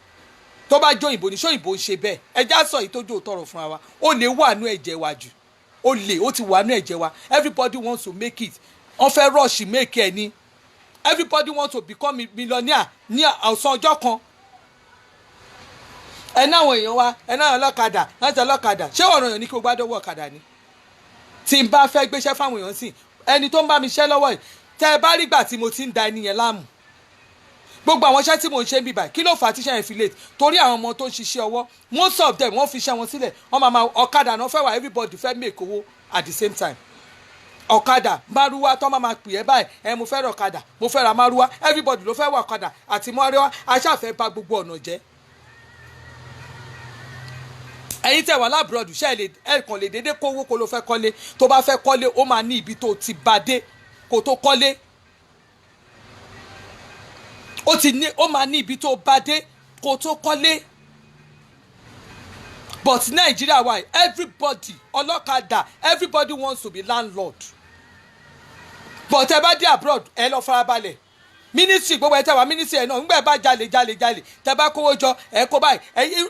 tó bá jó òyìnbó ní ṣó òyìnbó ń ṣe bẹ́ẹ̀ ẹja sọ yìí tó jó tọrọ fúnra wa ó lè wà nú ẹ̀jẹ̀ wa jù ó ti wà nú ẹ̀jẹ̀ wa everybody wants to make it wọ́n fẹ́ rush make ẹ̀ ni everybody wants to become millionaire ní ọ̀sán ọjọ́ kan ẹ náwọn èèyàn wa ẹ náwọn ọlọ́kadà láti ọlọ́kadà ṣé ọ̀rọ̀ èèyàn ní kí o gbá dọ́wọ́ ọ̀kadà ni tí n bá fẹ́ gbéṣẹ́ fáwọn èèyàn sí ẹni tó ń bá mi ṣẹ́ lọ́wọ́ yìí tẹ́ ẹ bá rí gbà tí mo ti ń da ẹni yẹn láàmú gbogbo àwọn iṣẹ́ tí mò ń ṣe ń bíbà kí ló fà á tíṣẹ́ yẹn fi late torí àwọn ọmọ tó ń ṣiṣẹ́ ọwọ́ most of them wọ́n fi iṣẹ́ wọn sílẹ̀ wọ́n máa ọ̀kadà náà fẹ́ wà everybody fẹ́ make owó at the same time ọ̀kadà márúwá tó máa pè é báyìí mo fẹ́ ra ọ̀kadà mo fẹ́ ra márúwá everybody ló fẹ́ wà ọ̀kadà àti mọ́ríwá aṣáfẹ́ bà gbogbo ọ̀nà jẹ́ ẹ̀yin tẹ́ wà lábúrọ̀dù ṣe ẹ kàn lè dédé kówó kó ló fẹ́ kọ́lé tó bá fẹ́ kọ́lé ó máa ní ibi tó ti bá dé kó tó kọ́lé ó máa ní ibi tó bá dé kó tó kọ́lé but Nigeria why everybody ọlọ́kadà everybody wants to be landlord but ẹ bá dé abroad ẹ lọ farabalẹ̀ ministry gbogbo ẹ tẹ́ wà ministry ẹ náà nígbà ẹ bá jalè tẹ́ bá kówó jọ ẹ kó báyìí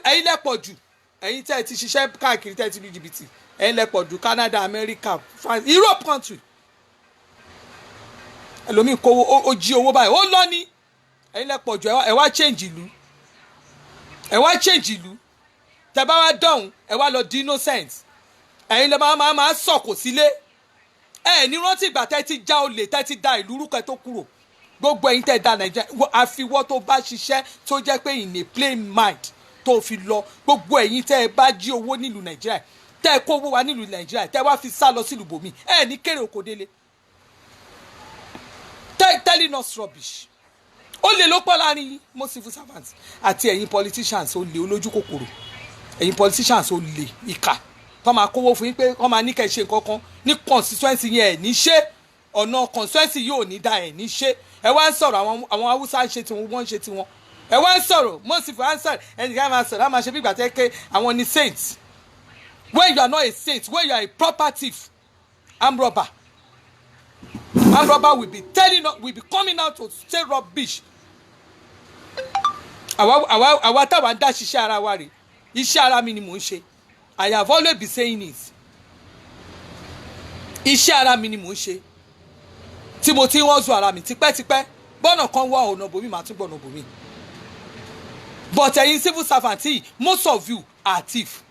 ẹ̀yin lẹ́pọ̀ jù ẹ̀yin tẹ́ ti ṣiṣẹ́ káàkiri tẹ́ ti lu jìbìtì ẹ̀yin lẹ́pọ̀ jù Canada America France Europe country ẹlòmíì kówó ó jí owó báyìí ó lọ ní ẹ̀yin lẹ́pọ̀ jù ẹ wá change ìlú tẹ́ bá wá dọ̀hún ẹ wá lọ di innocent ẹ̀yin lẹ́ máa sọ̀kò sílé ẹ̀ ní rántí ìgbà tẹ́ ti já olè tẹ́ ti da ìlú rúkẹ́ tó kúrò gbogbo ẹ̀yin tẹ́ da Nàìjíríà àfiwọ́ tó bá ṣiṣẹ́ tó jẹ́ pé in a plain mind tó fi lọ gbogbo ẹ̀yin tẹ́ ẹ bá jí owó nílùú Nàìjíríà tẹ́ ẹ kó owó wa nílùú Nàìjíríà tẹ́ ẹ wá fi sá lọ sílùú bòmí ẹ ní kéré oko délé telling us rubbish ó lè ló pọ̀ láàrin most civil servants àti ẹ̀yin politicians ó lè olójú kòkòrò ẹ̀yin politicians ó lè ìkà tó máa kówó fún yín pé wọ́n máa ní kẹ́ ṣe nǹkan kan ní constituency yẹn ẹ̀ ní ṣe ọ̀nà constituency yóò ní da ẹ̀ ní ṣe ẹ wá ń sọ̀rọ̀ àwọn Haúsá ń ṣe tiwọn wọ́n ń ṣe tiwọn ẹ wá ń sọ̀rọ̀ most civil answer ẹnìkan máa sọ̀rọ̀ á máa ṣe bí ìgbà tẹ́ pé àwọn ni saints when you are not a saint when you are a proper thief armed robber. Armed robber will be coming out to say rubbish. Àwa táwa ń dá ṣiṣẹ́ ara wa rè, iṣẹ́ ara mi ni mò ń ṣe. I have always been saying it. Iṣẹ́ ara mi ni mò ń ṣe. Tí mo ti wọ́n zu ara mi tipẹ́tipẹ́, bọ́nà kan wá ọ̀nà bòmí màá tún gbọ́nà bòmí. But ẹ̀yin civil servant yìí, most of you are thief.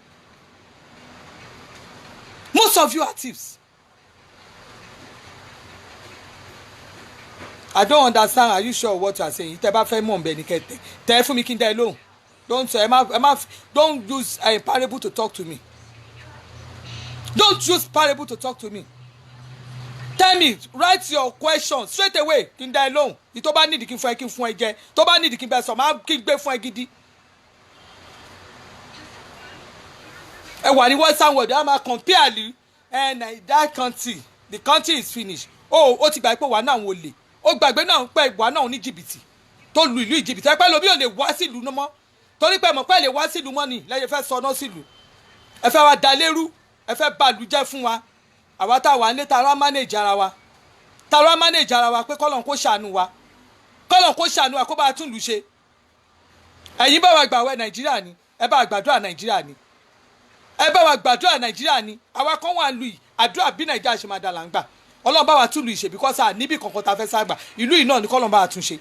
Most of you are thieves. I don't understand. Are you sure what you are saying? Tẹ́ bá fẹ́ mọ̀ nbẹ ni kẹ́ tẹ́ fún mi kí n dá ẹ lóhùn. Don't use a parable to talk to me. Don't use parable to talk to me. Tell me, write your question straight away kí n dá ẹ lóhùn. Tó bá need kí n fún ẹ jẹ. Tó bá need kí n bẹ sọ máa kí n gbé fún ẹ gidi. Ẹ wà ní western world, ẹ máa compare lu and that country, the country is finished. Ó ti gbà pé wà náà wò lè. Ó gbàgbé náà pé wà náà ní jìbìtì. Tó lu ìlú ìjìbìtì. Ẹ pẹ́ lómi ò lè wá sí ìlú mọ́. Torí pé mọ̀ pé lè wá sí ìlú mọ́ ni lẹ́yìn fẹ́ sọ náà sí ìlú. Ẹ fẹ́ wá da lérú. Ẹ fẹ́ bà ìlú jẹ́ fún wa. Àwa tá wà nílé tá ra manage ara wa. Tá ra manage ara wa pé k'Ọlọ́run kó ṣàánú wa. K'Ọlọ́run kó ṣàánú wa kó bá tún ìlú ṣe. Ẹ̀yin bá wa gbààwẹ̀ Nàìjíríà ni. Ẹ bá wa gbàdúrà Nàìjíríà ni. Ẹ bá wa gbàdúrà Nàìjíríà ni. Àwa kan wà lu yìí. Àdúrà bí Nàìjíríà ṣe máa dà là ń gbà. Ọlọ́run bá wa tún ìlú ìṣe because níbi kankan tá fẹ́ ságbà. Ìlú yìí náà ni k'Ọlọ́run bá wa tún ṣe.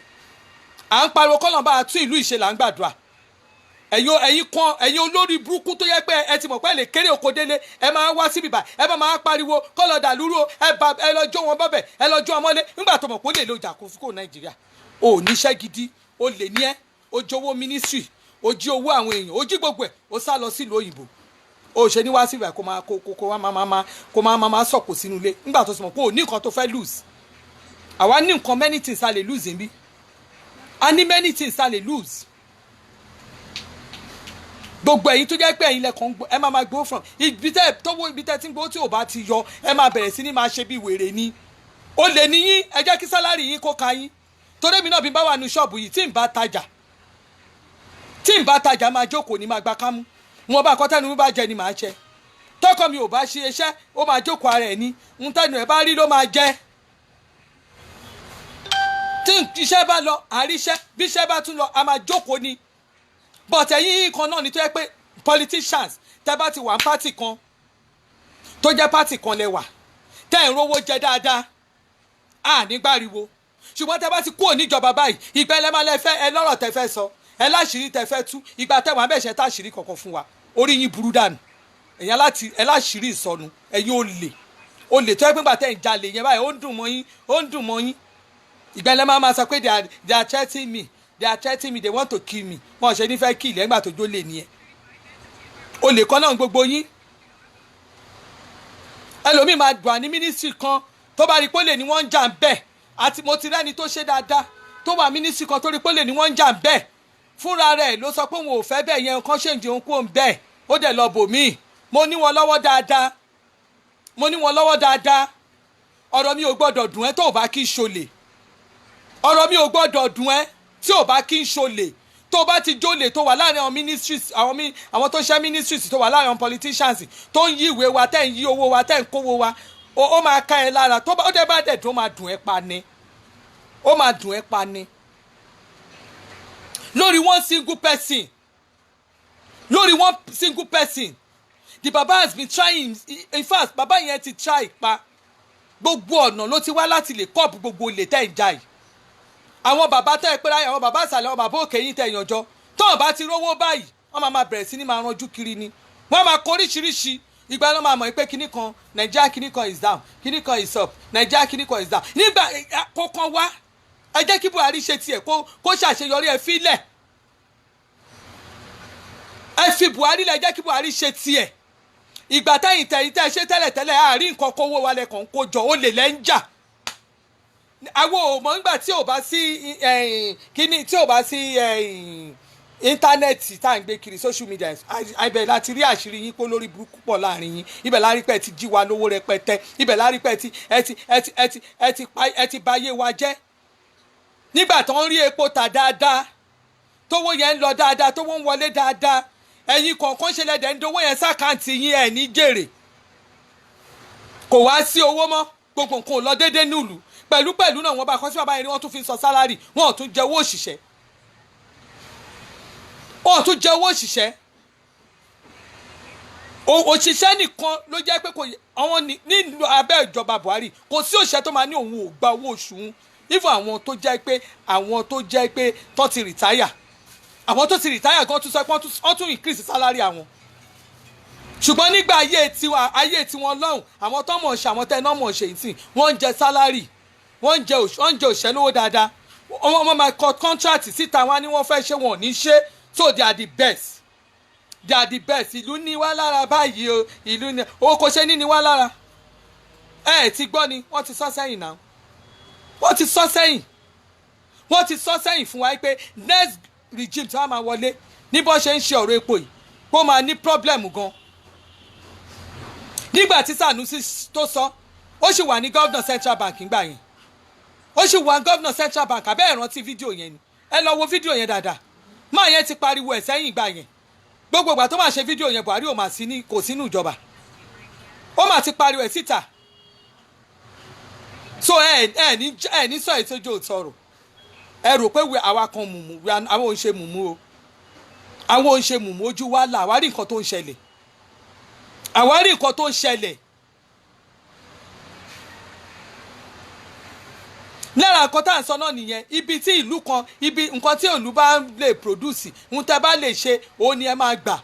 À ń pariwo k'Ọlọ́run bá wa tún ìlú ìṣe là ń gbàdúrà. Ẹ̀yin olórí burúkú tó yẹ pé ẹ ti mọ̀ pé lè kéré oko délé ẹ máa wá síbi bá ẹ máa pariwo kọ́lọ̀ dàlúrú ẹ lọ jó wọn bọ́bẹ̀ ẹ lọ jó wọn mọ́lé nígbà tó mọ̀ pé ó lè lo ìjà kó Nàìjíríà. O níṣẹ́ gidi o lè ní ẹ́ o jówó ministry o jí owó àwọn èèyàn o jí gbogbo ẹ̀ o sá lọ sílùú òyìnbó o ṣe ní wá síbi kó máa sọ̀kò sínú ilé nígbà tó mọ̀ pé o ní nǹkan tó fẹ́ lose. Àwa ní nǹkan many things a lè lose níbí a ní many things a lè lose. Gbogbo ẹ̀yin tó jẹ́ pé ẹ̀yin lẹ́kàn ẹ máa gbowó from ibi tẹ́ tí ń gbowó tí ò bá ti yọ ẹ máa bẹ̀rẹ̀ sí ní máa ṣe bí wèrè ni. O lè ní yín ẹ jẹ́ kí sálárì yín kó ka yín torí mi náà bí n bá wà ní ṣọ́ọ̀bù yìí tí n bá tajà máa jókòó ní máa gba kámú wọn bá kọ́tẹ́nu mi bá jẹ ni màá jẹ tọkọ mi ò bá ṣe iṣẹ́ ó máa jókòó ara ẹ̀ ní ń tẹ́nu ẹ̀ bá rí ló máa jẹ. Tí iṣẹ́ bá lọ àríṣẹ́ bí iṣẹ́ bá tún lọ a máa jókòó ni. But ẹ̀yin kan náà ni tó yẹ pé politicians tẹ́ bá ti wà ní party kan tó jẹ́ party kan lẹ́wà tẹ́ ń rówó jẹ dáadáa nígbàriwo ṣùgbọ́n tẹ́ bá ti kúrò níjọba báyìí ìgbà ẹlẹ́mọ̀lẹ́fẹ́ ẹ lọ́rọ̀ tẹ́ fẹ́ sọ ẹ láṣìírí tẹ́ fẹ́ tú ìgbà tẹ́ wà bẹ́ẹ̀ ṣe tá àṣírí kankan fún wa orí yín burú dànù ẹ̀yin ẹ láṣìírí ìsọnù ẹ̀yin olè tó yẹ pé gbàtẹ́ ń jalè yẹn báyìí ó ń dùn mọ́ yín ìgbà ẹlẹ́mọ̀ máa sọ pé they are threatening me. They are threatening me. They want to kill me. Wọ́n ṣe ní fẹ́ kill ẹ̀ ńgbà tó jó lè ní ẹ̀. Olè kan náà gbogbo yín. Ẹlòmíì máa gbà ní mínísírì kan tó bá rí pé olè ni wọ́n ń jà ń bẹ̀. Àti mo ti rẹ́ni tó ṣe dáadáa tó wà mínísírì kan tó rí pé olè ni wọ́n ń jà ń bẹ̀. Fúnra rẹ̀ ló sọ pé òun ò fẹ́ bẹ́ẹ̀ yẹn kan ṣèǹjì òun kó ń bẹ̀. Ó dẹ̀ lọ bò mí. Mo ní wọn lọ́wọ́ dáadáa. Ọ̀rọ̀ mi ò gbọ́dọ̀ dùn ẹ́ tó ò bá kí ṣolè. Ọ̀rọ̀ mi ò gbọ́dọ̀ dùn ẹ́ tí ò bá kí n ṣolè tó bá ti jólè tó wà láàrin àwọn ministries àwọn tó ń ṣe ministries tó wà láàrin àwọn politicians tó ń yí ìwé wa tẹ́ ń yí owó wa tẹ́ ń kówó wa ó máa ká ẹ lára tó bá ó dẹ́ bá dẹ̀ tó máa dùn ẹ́ pa ni ó máa dùn ẹ́ pa ni. lórí one single person the baba has been trying in fact baba yẹn ti try pa gbogbo ọ̀nà ló ti wá láti lè kọ́ọ̀bù gbogbo olè tẹ́ ń jà yìí. Àwọn bàbá tẹ́ ẹ pé láyé àwọn bàbá àṣàlẹ̀ àwọn bàbá òkè yín tẹ́ yànjọ́ tóun bá ti rówó báyìí wọ́n máa bẹ̀rẹ̀ sí ní máa ranjú kiri ni wọ́n máa kó oríṣiríṣi ìgbà ló máa mọ̀ pé kinní kan Nàìjíríà kinní kan is down kinní kan is up Nàìjíríà kinní kan is down nígbà kọ̀ọ̀kan wá ẹ jẹ́ kí Buhari ṣe tiẹ̀ kó ṣàṣeyọrí ẹ fi lẹ̀ ẹ fi Buhari lẹ̀ jẹ́ kí Buhari ṣe tiẹ̀ ìgbà tẹ́ ṣe tẹ́lẹ̀tẹ́lẹ̀ àárín nǹkan kówó wa lẹ́kàn kó jọ ó lè lẹ́ ń jà àwọn ò mọ̀ nígbà tí ò bá sí kíní tí ò bá sí íńtánẹ́ẹ̀tì tá à ń gbé kiri social media ibẹ̀ láti rí àṣírí yín pé lórí burúkú pọ̀ láàrin yín ibẹ̀ lárí pé ẹ ti jí wa lówó rẹpẹtẹ ibẹ̀ lárí pé ẹ ti bayé wa jẹ́ nígbà tó ń rí epo tà dáadáa tówó yẹn ń lọ dáadáa tówó ń wọlé dáadáa ẹ̀yin kọ̀ọ̀kan ṣe lẹ́dẹ̀ẹ́ ń dowó yẹn sákàǹtì yín ẹ̀ ní jèrè kò wá sí owó mọ́, gbogbo nǹkan ò lọ déédéé nílùú. Pẹ̀lú náà wọ́n bá kọ́ sí bàbá yẹn ni wọ́n tún fi ń sọ sálárì, wọ́n ò tún jẹ owó òṣìṣẹ́. Wọ́n ò tún jẹ owó òṣìṣẹ́. Òṣìṣẹ́ nìkan ló jẹ́ pé àwọn nílùú abẹ́ ìjọba Buhari kò sí òṣìṣẹ́ tó máa ní òun ò gba owó oṣù òun. Even àwọn tó jẹ́ pé tó ti rìtáyà, àwọn tó ti rìtáyà gan tún sọ pé wọ́n tún increase salary àwọn. Ṣùgbọ́n nígbà ayé tiwọn lọ́hùn, àwọn tó mọ̀ ṣe àwọn tẹ́ náà mọ̀ ṣe ìsìn, wọ́n ń jẹ salary, wọ́n ń jẹ òṣìṣẹ́ lówó dáadáa. Wọ́n máa kọ contract síta wọn ni wọ́n fẹ́ ṣe wọn ò ní ṣe, so they are the best. They are the best. Ìlú ní wá lára báyìí o, ìlú ní o kò ṣe ní wá lára. Ti gbọ́ ni wọ́n ti sọ sẹ́yìn náà. Wọ́n ti sọ sẹ́yìn fún wa pé next regime tí wọ́n máa wọlé ní bó ṣe ń ṣe ọ̀rọ̀ epo yìí kó máa ní problem gan. Nígbà tí Sanusi tó sọ, ó sì wà ní governor Central Bank ńgbà yẹn. Ó sì wà governor Central Bank, abẹ́ ẹ̀ rántí fídíò yẹn ni. Ẹ lọ wo fídíò yẹn dáadáa. Máa yẹn ti pariwo ẹ̀ sẹ́yìn ìgbà yẹn. Gbogbo ìgbà tó máa ṣe fídíò yẹn Buhari kò sínú ìjọba. Ó máa ti pariwo ẹ̀ síta. So ẹ ní sọ ìtọ́jú òtọrọ. Ẹ rò pé àwa kan mùmú, àwọn ò ń ṣe mùmú o. Àwọn ò ń ṣe mùmú, ojú wa là, àwa rí nǹkan tó ń ṣẹlẹ̀. Lára nǹkan tá à ń sọ náà nìyẹn, ibi tí ìlú kan, nǹkan tí ìlú bá lè produce, ń tẹ́ bá lè ṣe, òun ni ẹ máa gbà.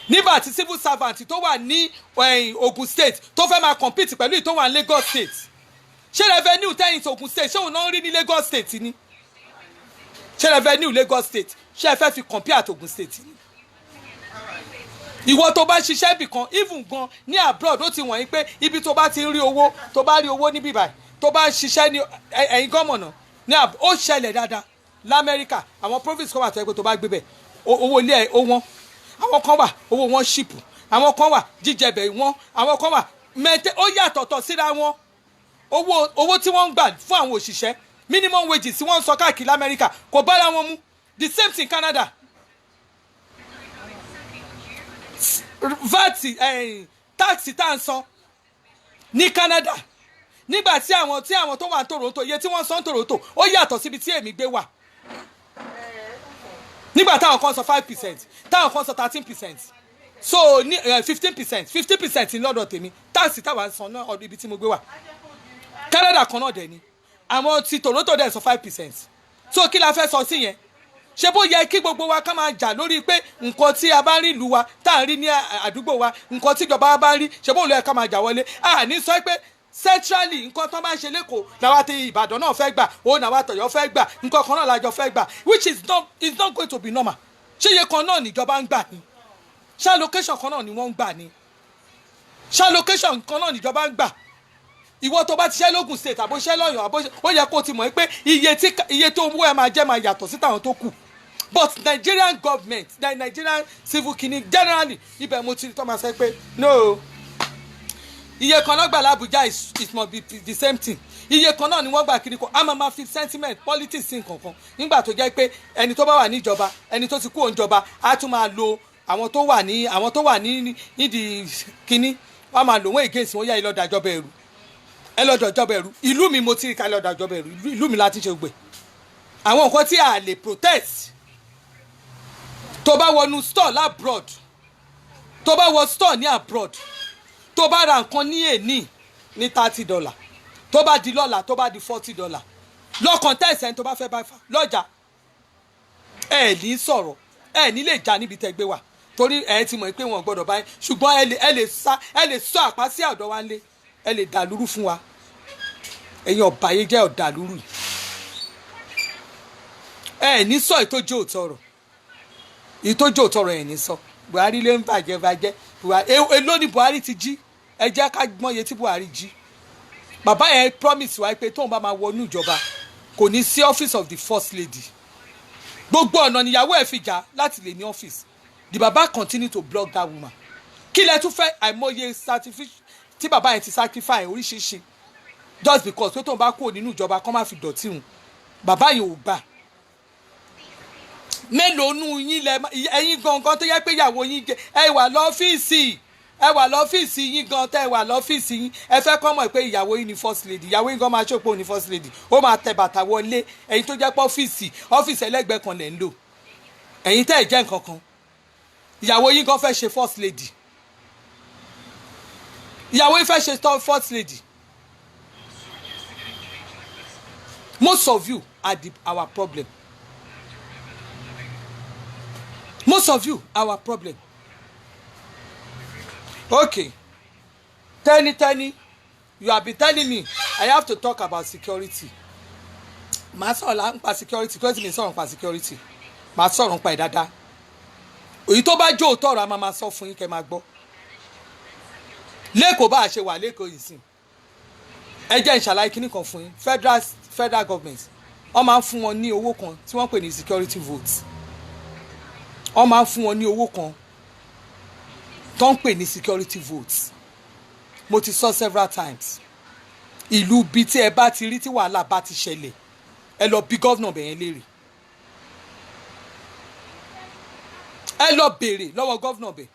Nígbà tí civil servant tó wà ní Ogun State tó fẹ́ máa compete pẹ̀lú ìtò wà ní Lagos State, ṣé revenue tẹ́yìn tí Ogun State ṣé òun náà rí ní Lagos State ni? Ṣé revenue Lagos State ṣé ẹ fẹ́ fi compare to Ogun State ni? Ìwọ tó bá ṣiṣẹ́ bì kan, even gan ní abroad ó ti wọ̀nyí pé ibi tó bá ti rí owó, tó bá rí owó níbí báyìí, tó bá ṣiṣẹ́ ní ẹ̀yìn gọ́mọ̀nà ní ó ṣẹlẹ̀ dáadáa l'Amẹ́ríkà. Àwọn province kan wà tó yẹ pé tó bá gbé bẹ̀ owó ilé ẹ̀ ó wọ́n, àwọn kan wà owó wọn ṣìpù, àwọn kan wà jíjẹbẹ̀ wọ́n, àwọn kan wà mẹ́tẹ́ ó yàtọ̀tọ̀ síra wọn. Owó tí wọ́n ń gbà fún àwọn òṣìṣẹ́ minimum wages tí wọ́n ń sọ káàkiri l'Amẹ́ríkà kò bára wọn mu. The same thing Canada. VAT tax tá à ń san ní Canada nígbà tí àwọn tó wà ní Toronto, iye tí wọ́n san Toronto ó yàtọ̀ síbi tí èmi gbé wà. Nígbà táwọn kan sọ 5%, táwọn kan sọ 13%, so ní 15% ní lọ́dọ̀ tèmi tax táwọn san náà ọdún ibi tí mo gbé wà. Canada kan náà dẹ̀ ni àwọn ti Toronto dẹ̀ sọ 5%. So kí la fẹ́ sọ sí yẹn? Ṣé bó yẹ kí gbogbo wa ká máa jà lórí pé nǹkan tí a bá rí ìlú wa tá à ń rí ní àdúgbò wa, nǹkan tí ìjọba bá rí, ṣé bó ló yẹ ká máa jà wọlé? Ní sọ pé centrally nǹkan tó bá ń ṣe lẹ́kọ̀ọ́ làwa ti Ìbàdàn náà fẹ́ gbà, ó làwa tọ̀yọ́ fẹ́ gbà, nǹkan kan náà làjọ fẹ́ gbà, which is not going to be normal. Ṣé iye kan náà níjọba ń gbà ni? Ṣé allocation kan náà ni wọ́n ń gbà ni? Ṣé allocation kan náà níjọba ń gbà? Ìwọ tó bá ti ṣẹ́ lógùn state àbó ṣẹ́ lọ́yọ̀ àbó ó yẹ kó ti mọ̀ pé iye tó owó ẹ máa jẹ́ máa yàtọ̀ sí tàwọn tó kù. But Nigerian government, Nigerian civil kini generally, ibẹ̀ mo ti rí tó máa sọ pé no, iye kan náà gbà l'Abuja it must be the same thing. Iye kan náà ni wọ́n gbà kiri kan, a máa fi sentiment politics sí nǹkan kan. Nígbà tó jẹ́ pé ẹni tó bá wà ní ìjọba, ẹni tó ti kú òǹjọba, á tún máa lo àwọn tó wà nídìí kínní, wọ́n máa lò wọ́n against wọn yá ìlọ́dà ìjọba ẹ̀rù. Ẹlọ́dọ̀ ìjọba ẹ̀rù, ìlú mi mo ti rí ká ẹlọ́dọ̀ ìjọba ẹ̀rù, ìlú mi láti ṣe gbé. Àwọn nǹkan tí a lè protest. Tó bá wọnú store l'abroad, tó bá wọ store ní abroad, tó bá ra nǹkan ní èní ní $30, tó bá di lọ́la tó bá di $40, lọ́kàn tẹ̀sán tó bá fẹ́ bá fà lọ́jà, ẹ ní sọ̀rọ̀, ẹ ní lè jà níbi tẹ́gbé wà torí ẹ ti mọ̀ pé wọn gbọ́dọ̀ báyìí, ṣùgbọ́n ẹ lè sọ àpá sí ọ̀dọ̀ wa ńlé, ẹ lè dàlúrú fún wa. Ẹ̀yin ọ̀bàyé jẹ́ ọ̀dàlúrú. Ẹ ní sọ ìtójú òtọ̀rọ̀. Ìtójú òtọ̀rọ̀ ẹ̀ ní sọ. Buhari ló ń bàjẹ́. Èló ni Buhari ti jí? Ẹ jẹ́ ká gbọ́n iye tí Buhari jí. Bàbá yẹn promise wa pé tóun bá máa wọnú ìjọba kò ní sí office of the first lady. Gbogbo ọ̀nà níyàwó ẹ̀ fi jà láti lè ní office. The baba continue to block that woman. Kí lẹ tún fẹ́ àìmọye certificate tí bàbá yẹn ti sacrifice oríṣiríṣi just because pé tóun bá kúrò nínú ìjọba kó má fi dọ̀tí hùn. Bàbá yẹn ò gbà. Mélòó nù yín ẹ̀yin gangan tó yẹ pé ìyàwó yín ẹ wà lọ́fíìsì ẹ wà lọ́fíìsì yín gan tẹ́ ẹ wà lọ́fíìsì yín ẹ fẹ́ kọ́ mọ̀ pé ìyàwó yín ni first lady ìyàwó yín gan máa ṣòpó ní first lady ó máa tẹ bàtà wọlé ẹ̀yin tó jẹ́ pé ọ́fíìsì ẹlẹ́gbẹ̀ẹ́ kan lẹ̀ ń lò ẹ̀yin tẹ́ ẹ jẹ́ nǹkan kan ìyàwó yín gan fẹ́ ṣe first lady ìyàwó yín fẹ́ ṣe first lady. Most of you are our problem. Most of you are our problem. Okay. Tẹ́ni, you have been telling me I have to talk about security. Màá sọ̀rọ̀ nípa security, 20 minutes sọ̀rọ̀ nípa security. Màá sọ̀rọ̀ nípa ẹ̀ dáadáa. Èyí tó bá jó òótọ́ ọ̀rọ̀ a máa sọ fún yín kẹ́ máa gbọ́. Lẹ́kọ̀ọ́ bá a ṣe wà lẹ́kọ̀ọ́ yìí sìn. Ẹ jẹ́ ìṣàlàyé kíní kan fún yín. Federal government wọ́n máa ń fún wọn ní owó kan tí wọ́n pè ní security vote. Wọ́n máa ń fún wọn ní owó kan tó ń pè ní security vote. Mo ti sọ several times. Ìlú bí tí ẹ bá ti rí tí wàhálà bá ti ṣẹlẹ̀ ẹ lọ bí gọ́vnà bẹ̀yẹn léèrè. Ẹ lọ béèrè lọ́wọ́ gọ́vnà bẹ̀.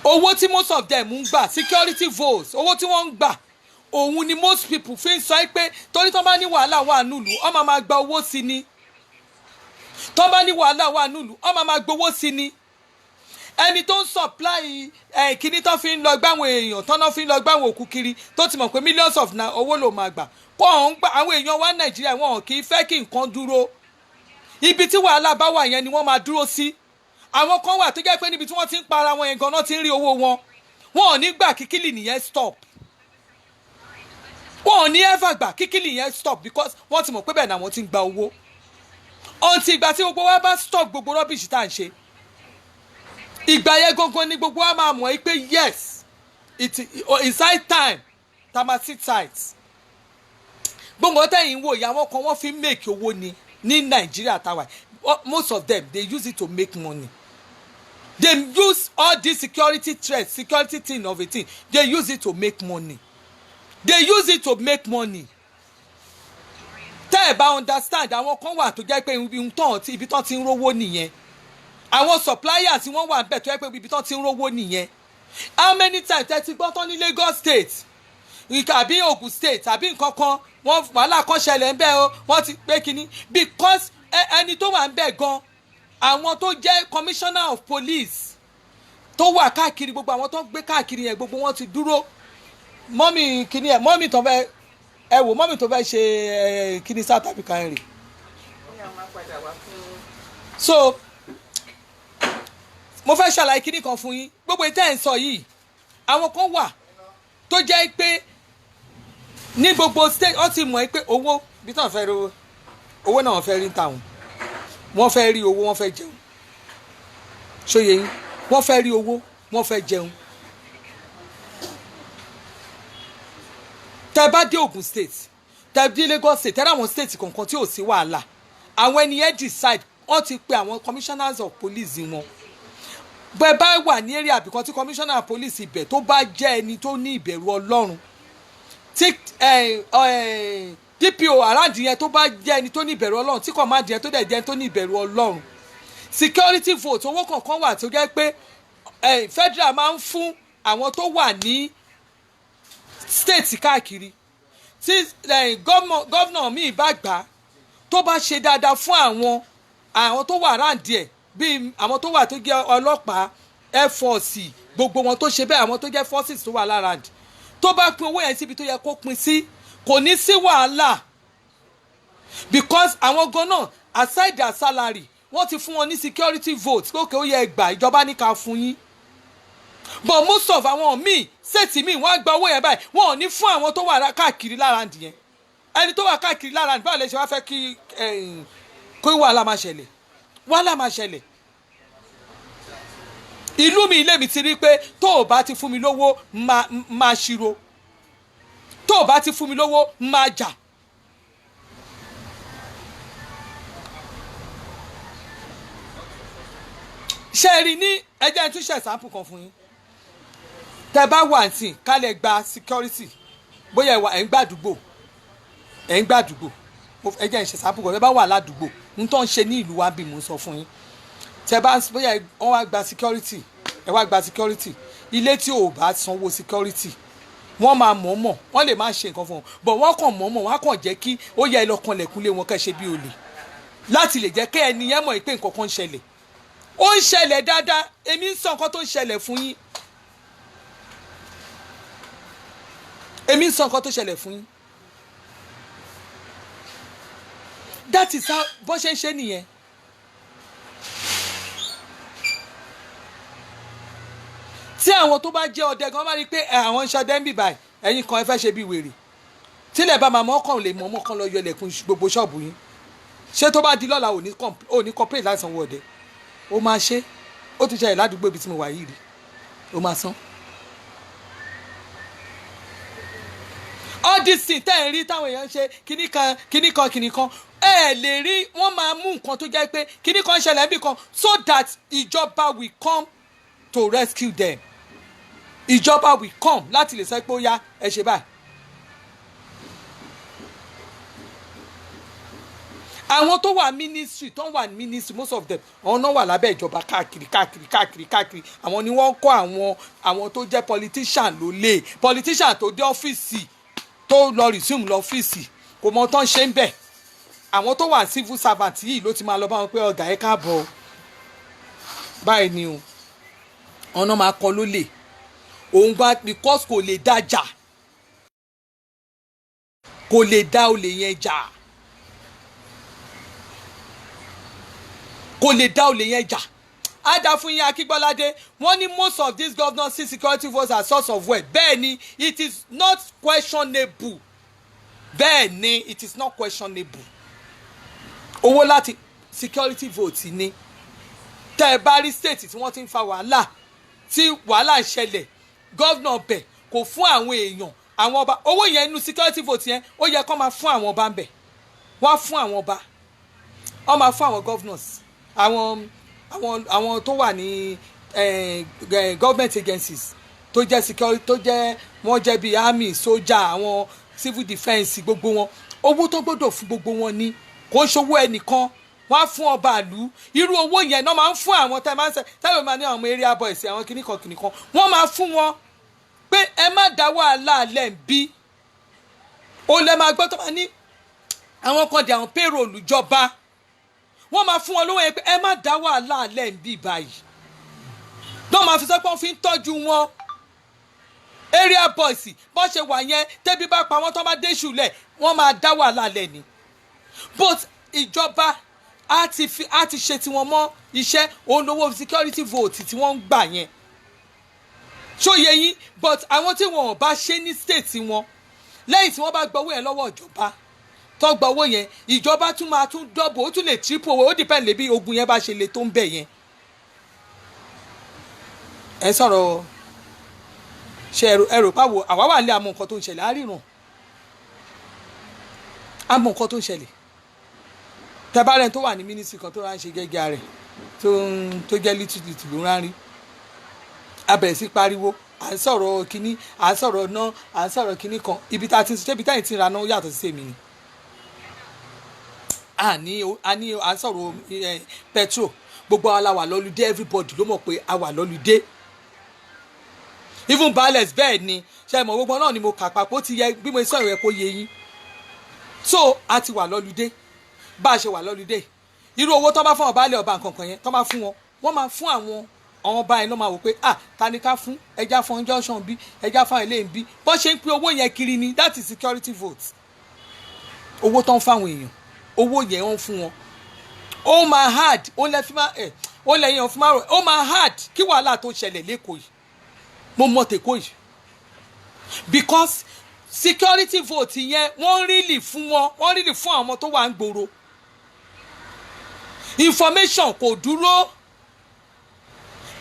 Owó tí most of them ń gbà security votes owó tí wọ́n ń gbà òun ni most people fi ń sọ pé torí tó bá ní wàhálà wà nílùú ó máa gba owó sí ni tó bá ní wàhálà wà nílùú ó máa gbowó sí ni ẹni tó ń supply kíní tó fi ń lọ gbáwọn èèyàn tọ́nà fi ń lọ gbáwọn òkú kiri tó ti mọ̀ pé millions of owó ló máa gbà kó ń gbà àwọn èèyàn wá Nàìjíríà wọn kì í fẹ́ kí nǹkan dúró ibi tí wàhálà bá wà yẹn ni wọ́n máa dúró sí àwọn kan wà tó jẹ́ pé níbi tí wọ́n ti ń para wọn yẹn gan-an ti ń rí owó wọn wọn ò ní gbà kíkìlì nìyẹn stop wọn ò ní ever gbà kíkìlì yẹn stop because wọ́n ti mọ̀ pé bẹ́ẹ̀ náà wọ́n ti ń gba owó until ìgbà tí gbogbo wa bá stop gbogbo rubbish tá à ń ṣe ìgbà yẹn gangan ni gbogbo wa máa mọ̀ pé yes it's high time tamasi tight gbogbo tẹ̀yìn wò ìyàwó kan wọ́n fi ń make owó ni ní Nàìjíríà táwa most of them they use it to make money they use all this security threats security thing of a thing they use it to make money they use it to make money tẹ́ ẹ bá understand àwọn kan wà tó jẹ́ pé ibi tán ti ń rówó nìyẹn àwọn suppliers wọ́n wà bẹ́ẹ̀ tó jẹ́ pé ibi tán ti ń rówó nìyẹn how many times ẹ ti gbọ́ tán ní Lagos state àbí Ogun state àbí nǹkan kan wọ́n wàhálà kan ṣẹlẹ̀ ń bẹ́ẹ̀ o wọ́n ti pé kínní because ẹni tó wà ń bẹ́ẹ̀ gan àwọn tó jẹ́ commissioner of police tó wà káàkiri gbogbo àwọn tó ń gbé káàkiri yẹn gbogbo wọn ti dúró mọ́mì kínní ẹ̀ mọ́mì tó fẹ́ ẹ wò mọ́mì tó fẹ́ ṣe kínní South Africa rè so mo fẹ́ ṣàlàyé kínní kan fún yín gbogbo ìtẹ́ ẹ̀ ń sọ yìí àwọn kan wà tó jẹ́ pé ní gbogbo state wọ́n ti mọ̀ pé owó bí tán fẹ́ rí owó náà wọ́n fẹ́ rí táwọn wọ́n fẹ́ rí owó wọ́n fẹ́ jẹun ṣóye yín wọ́n fẹ́ rí owó wọ́n fẹ́ jẹun tẹ́ bá dé Ogun state tẹ́ dé Lagos state tẹ́ ráwọn state kọ̀ọ̀kan tí ò sí wàhálà àwọn ẹni yẹn decide wọ́n ti pe àwọn commissioners of police wọn bẹ́ẹ̀ bá wà ní area àbíkan tí commissioner of police ibẹ̀ tó bá jẹ́ ẹni tó ní ìbẹ̀rù Ọlọ́run tí DPO aráàdì yẹn tó bá jẹ́ ẹni tó ní ìbẹ̀rù Ọlọ́run tí command yẹn tó dẹ̀ jẹ́ ẹni tó ní ìbẹ̀rù Ọlọ́run security vote owó kankan wà tó jẹ́ pé federal máa ń fún àwọn tó wà ní state káàkiri tí gọ́vnà míì bá gbà tó bá ṣe dáadáa fún àwọn tó wà ráǹdì ẹ̀ bíi àwọn tó wà tó jẹ́ ọlọ́pàá air force gbogbo wọn tó ṣe bẹ́ẹ̀ àwọn tó jẹ́ forces tó wà lára ǹdí tó bá pín owó yẹn síbi tó yẹ kó pín sí kò ní sí wàhálà because àwọn gan náà aside their salary wọ́n ti fún wọn ní security vote lókè ó yẹ gbà ìjọba ní ká fún yín but most of àwọn míì ṣètì míì wọ́n á gba owó yẹn báyìí wọ́n ò ní fún àwọn tó wà káàkiri lára ǹdí yẹn ẹni tó wà káàkiri lára ǹdí báwo lè ṣe wá fẹ́ kí wàhálà máa ṣẹlẹ̀ wàhálà máa ṣẹlẹ̀ ìlú mi ilé mi ti rí pé tó o bá ti fún mi lówó máa ṣírò tó o bá ti fún mi lówó máa jà ṣe rí ní ẹjẹ́ ìtúnṣe ìsàmpù kan fún yín tẹ́ bá wà ní kálẹ̀ gba security bóyá ẹ̀ ń gbàdúgbò ẹjẹ́ ìṣe ìsàmpù kan tẹ́ bá wà ládùúgbò ń tó ń ṣe ní ìlú wa bí mo sọ fún yín tẹ́ bá bóyá wọ́n wá gba security ẹ wá gba security ilé tí ò bá sanwó security wọ́n máa mọ̀ọ́mọ̀ wọ́n lè má ṣe nǹkan fún wọn but wọ́n kàn mọ̀ọ́mọ̀ wọ́n á kàn jẹ́ kí ó yẹ ẹlọ́kan lẹ̀kúnlé wọn kẹ́ ṣe bí olè láti lè jẹ́ kẹ́ ẹni yẹn mọ̀ pé nǹkan kan ń ṣẹlẹ̀ ó ń ṣẹlẹ̀ dáadáa èmi ń sọ nǹkan tó ń ṣẹlẹ̀ fún yín èmi ń sọ nǹkan tó ṣẹlẹ̀ fún yín that is how bó ṣe ń ṣe nìyẹn. tí àwọn tó bá jẹ́ ọdẹ gan bá rí i pé àwọn ń ṣọdẹ ń bì báyìí ẹ̀yin kan ẹ fẹ́ ṣe bí wèrè tílẹ̀ bá máa mọ́ kàn lè mọ́ mọ́ kàn lọ yọ ilẹ̀kùn gbogbo ṣọ́ọ̀bù yín ṣé tó bá di lọ́la ò ní corporate láti sanwó ọdẹ ó máa ṣe ó ti ṣẹlẹ̀ ládùúgbò ibi tí mo wà yìí rí ó máa san. all this thing tẹ́ ẹ̀ rí táwọn èèyàn ṣe kíní kan ẹ lè rí wọ́n máa mú nǹkan tó jẹ́ pé kíní kan ṣẹlẹ̀ níbì kan so that ìjọba will come to rescue them ìjọba will come láti lè sọ pé ó yá ẹ ṣe báyìí. àwọn tó wà ministry most of them àwọn náà wà lábẹ́ ìjọba káàkiri àwọn ni wọ́n kọ́ àwọn tó jẹ́ politician lólè politician tó dé ọ́fíìsì tó lọ resume lọ́fíìsì kò mọ tán ṣe ń bẹ̀ àwọn tó wà civil servant yìí ló ti máa lọ bá wọn pé ọ̀gá ẹ káàbọ̀ báyìí ni o ọ̀nà máa kọ lólè òun gbà because kò lè dájà kò lè dá olè yẹn jà kò lè dá olè yẹn jà Adáfúnyìn Akíngbọ́ládé wọ́n ní most of these governors see security votes as source of wealth bẹ́ẹ̀ ni it is not questionable bẹ́ẹ̀ ni it is not questionable owó láti security vote ni tẹ́ ẹ bá rí state tí wọ́n ti ń fa wàhálà tí wàhálà ń ṣẹlẹ̀ gọ́vnà bẹ̀ kò fún àwọn èèyàn àwọn ọba owó yẹn inú security vote yẹn ó yẹ kó máa fún àwọn ọba ń bẹ̀ wọ́n á fún àwọn ọba wọ́n máa fún àwọn governors àwọn tó wà ní government agencies tó jẹ́ security tó jẹ́ wọ́n jẹ́ bíi army sójà àwọn civil defence gbogbo wọn owó tó gbọ́dọ̀ fún gbogbo wọn ní kò ń ṣòwò ẹnìkan wọ́n á fún ọba àlú irú owó yẹn náà máa ń fún àwọn tẹ́ máa ń sẹ́ táwọn máa ní àwọn area boys àwọn kìnnìkan wọ́n máa fún wọn pé ẹ má dá wàhálà alẹ́ ń bí ó lẹ́ máa gbọ́ tó máa ní àwọn kan di àwọn payroll ìjọba wọ́n máa fún wọn lówó yẹn pé ẹ má dá wàhálà alẹ́ ń bí báyìí náà máa fi sọ pé wọ́n fi ń tọ́jú wọn area boys bọ́n ṣe wà yẹn tẹ́bí bá pa wọ́n tó bá dé ṣùlẹ̀ wọ́n máa dá wàhálà alẹ́ ni but ìjọba a ti ṣe tiwọn mọ́ iṣẹ́ òun lówó security vote tí wọ́n ń gbà yẹn ṣóye yín but àwọn tí wọn ò bá ṣe ní state wọn lẹ́yìn tí wọ́n bá gbọ́ owó yẹn lọ́wọ́ ìjọba tó gba owó yẹn ìjọba tún máa tún double ó tún lè triple owó ó depend lè bí ogun yẹn bá ṣe lè tó ń bẹ̀ yẹn. ẹ sọ̀rọ̀ ṣe ẹrù pàwọ̀ àwa wà nílé àmọ́ nǹkan tó ń ṣẹlẹ̀ àríran àmọ́ nǹkan tó ń ṣẹlẹ̀ tẹ́bárẹ̀ tó wà ní mínísírì kan tó rà ń ṣe gẹ́gẹ́ rẹ̀ tó jẹ́ lítìlítì ló rán rí abẹ̀rẹ̀ sí pariwo à ń sọ̀rọ̀ kínní à ń sọ̀rọ̀ náà à ń sọ̀rọ̀ kínní kan ibi tá a ti ń ṣe ibi táyì ti ń ra náà yàtọ̀ sí èmi ni à ń sọ̀rọ̀ petrol gbogbo àwọn la wà lọ́lùdé everybody ló mọ̀ pé a wà lọ́lùdé even balance bẹ́ẹ̀ ni ṣe mọ̀ gbogbo náà ni mo kà papọ̀ ó ti yẹ bí mo sọ ìwé kó yé yín so a ti wà lọ́lùdé bá a ṣe wà lọ́lùdé irú owó tó bá fún ọba alẹ́ ọba nǹkan kan yẹn tó bá fún wọn wọ́n máa fún àwọn ọba yẹn ló máa wò pé ta ni ká fún ẹja fún junction bí ẹja fún ilé bí bọ́n ṣe ń pín owó yẹn kiri ni that is security vote owó tó ń fáwọn èèyàn owó yẹn wọ́n fún wọn ó máa hard ó lẹ́yìn ọ̀fun márùn ó máa hard kí wàhálà tó ṣẹlẹ̀ lẹ́kọ̀ọ́ yìí mo mọ̀ tèkó yìí because security vote yẹn wọ́n really fún àwọn ọmọ tó wà ń gbòòrò information kò dúró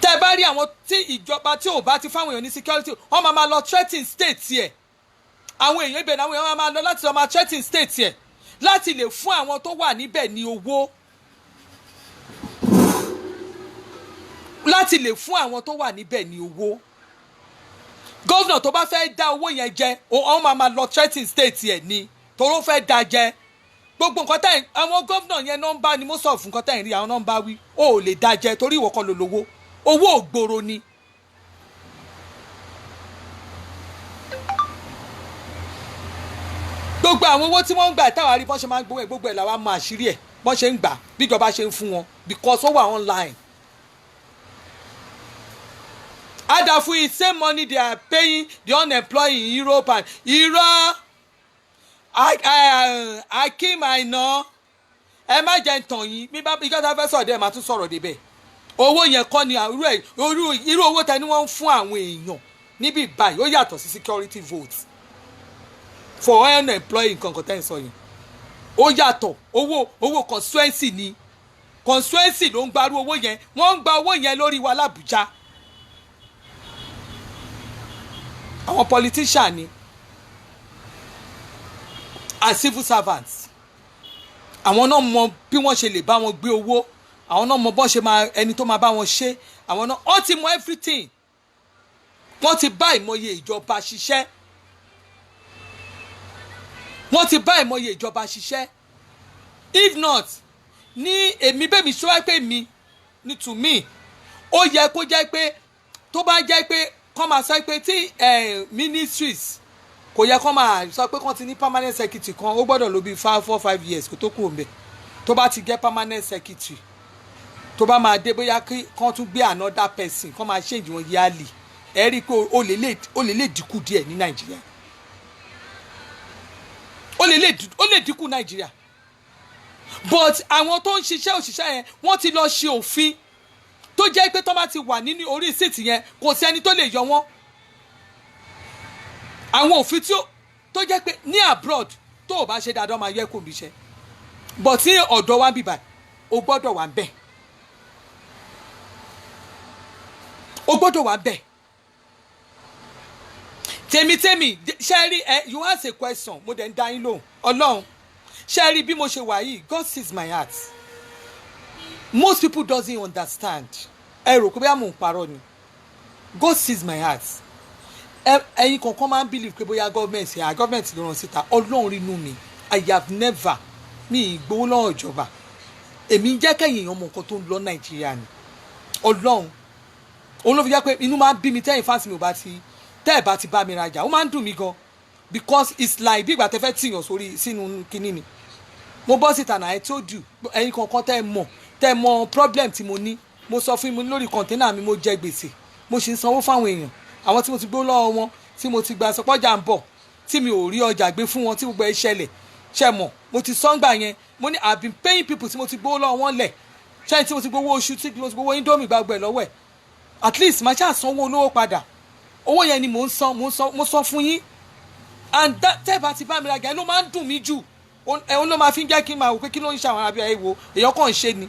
tẹ́ bá rí àwọn tí ìjọba tí ò bá ti fáwọn èèyàn ní security wọ́n máa lọ threatening state yẹ àwọn èèyàn ibẹ̀ náà wọ́n máa lọ láti lọ máa threatening state yẹ láti lè fún àwọn tó wà níbẹ̀ ní owó láti lè fún àwọn tó wà níbẹ̀ ní owó gọ́vnà tó bá fẹ́ dá owó yẹn jẹ wọ́n máa lọ threatening state yẹ ni toró fẹ́ dá jẹ gbogbo nǹkan tẹ̀ àwọn gọ́vnà yẹn nọ́mbà ni mo sọ fún nǹkan tẹ̀ ń rí àwọn nọ́mbà wí ó lè dá jẹ torí ìwọ kan ló lówó owó ògbóró ni gbogbo àwọn owó tí wọ́n ń gbà táwa rí bọ́n ṣe máa ń gbowó ẹ̀ gbogbo ẹ̀ làwa máa ṣírí ẹ̀ bọ́n ṣe ń gbà bíjọba ṣe ń fún wọn because ó wà online. Adafu is same money they are paying the unemployed in Europe and irọ́ Akim Aina ẹ má jẹ́ ń tàn yín bí bá ìjọba fẹ́ sọ̀rọ̀ dé ẹ̀ máa tún sọ̀rọ̀ débẹ̀ owó yẹn kọ́ ni irú owó tẹni wọ́n ń fún àwọn èèyàn níbí báyìí ó yàtọ̀ sí security vote for unemployed nǹkan kan tẹ́ ń sọ yẹn ó yàtọ̀ owó constituency ni constituency ló ń gbarú owó yẹn wọ́n ń gba owó yẹn lórí wa l'Abuja àwọn politician ni and civil servants àwọn náà mọ bí wọ́n ṣe lè bá wọn gbé owó àwọn náà mọ bọ́n ṣe máa ẹni tó máa bá wọn ṣe àwọn náà ó ti mọ everything wọ́n ti bá ìmọye ìjọba ṣiṣẹ́ wọ́n ti bá ìmọye ìjọba ṣiṣẹ́ if not ní èmi bẹ́ẹ̀mi ṣọ́ wá pé mi ní to me ó yẹ kó jẹ́ pé tó bá jẹ́ pé kọ́ máa sọ pé tí ministries kò yẹ kọ́ máa sọ pé kọ́ ti ní permanent secretary kan ó gbọ́dọ̀ lò bí 4-5 years kó tó kúrò mbẹ̀ tó bá ti get permanent secretary tó bá máa dé bóyá kí kọ́ tún gbé another person kọ́ máa change wọn yearly ẹ rí i pé ó lè dínkù díẹ̀ ní Nàìjíríà ó lè dínkù Nàìjíríà but àwọn tó ń ṣiṣẹ́ òṣìṣẹ́ yẹn wọ́n ti lọ ṣe òfin tó jẹ́ pé tó bá ti wà nínú orí síìtì yẹn kò sí ẹni tó lè yọ wọ́n àwọn òfin tó jẹ́ pé ní abroad tó o bá ṣe dáadáa máa yẹ kó bí iṣẹ́ but ní ọ̀dọ̀ wa bíbá o gbọ́dọ̀ wà bẹ́ẹ̀ o gbọ́dọ̀ wà bẹ́ẹ̀ tèmi ṣe rí you ask a question mo dẹ̀ ń dá yín lóhùn Ọlọ́run ṣe rí bí mo ṣe wà yìí God sees my heart most people doesn't understand ẹ rò pé bóyá mò ń parọ́ ni God sees my heart ẹ̀yin kankan máa ń believe pé bóyá gọ́ọ̀mẹ̀ntì ló ràn síta Ọlọ́run rínú mi I have never mi ìgbowó lọ́wọ́ ìjọba èmi ń jẹ́ kẹ́yìn èèyàn mọ nǹkan tó ń lọ Nàìjíríà ni Ọlọ́run olófi jẹ́ pé inú máa ń bí mi tẹ́yìn fáǹsì mi ò bá ti tẹ́ ẹ̀ bá ti bá mi rajà ó máa ń dùn mí gan because it's like bí ìgbà tẹ́ fẹ́ tìyàn sórí sínú kinní ni mo bọ́ síta náà I told you ẹ̀yin kankan tẹ́ mọ problem tí mo ní mo sọ fún mi lórí kọ̀ńténà mi mo jẹ gbèsè mo sì ń sanwó fáwọn èèyàn àwọn tí mo ti gbó lọ́wọ́ wọn tí mo ti gba sọpọ́jà ń bọ̀ tí mi ò rí ọjà gbé fún wọn tí gbogbo ẹ ṣẹlẹ̀ ṣe mọ̀ mo ti sọ́ngbà yẹn mo ní I've been paying people tí mo ti gbó lọ́wọ́ wọn lẹ̀ ṣẹ́yìn tí mo ti gbowó oṣù tí mo ti gbowó indomie gbàgbẹ́ lọ́wọ́ ẹ̀ at least máa ṣáà sanwó olówó padà owó yẹn ni mo sọ fún yín and tẹ́ ẹ bá ti bá mi rajà ló máa ń dùn mí jù òun ló máa fi ń jẹ́ kí n máa wò pé kí ló ń ṣàwọn arábíà ẹ̀ wò èèyàn kàn ń ṣe ni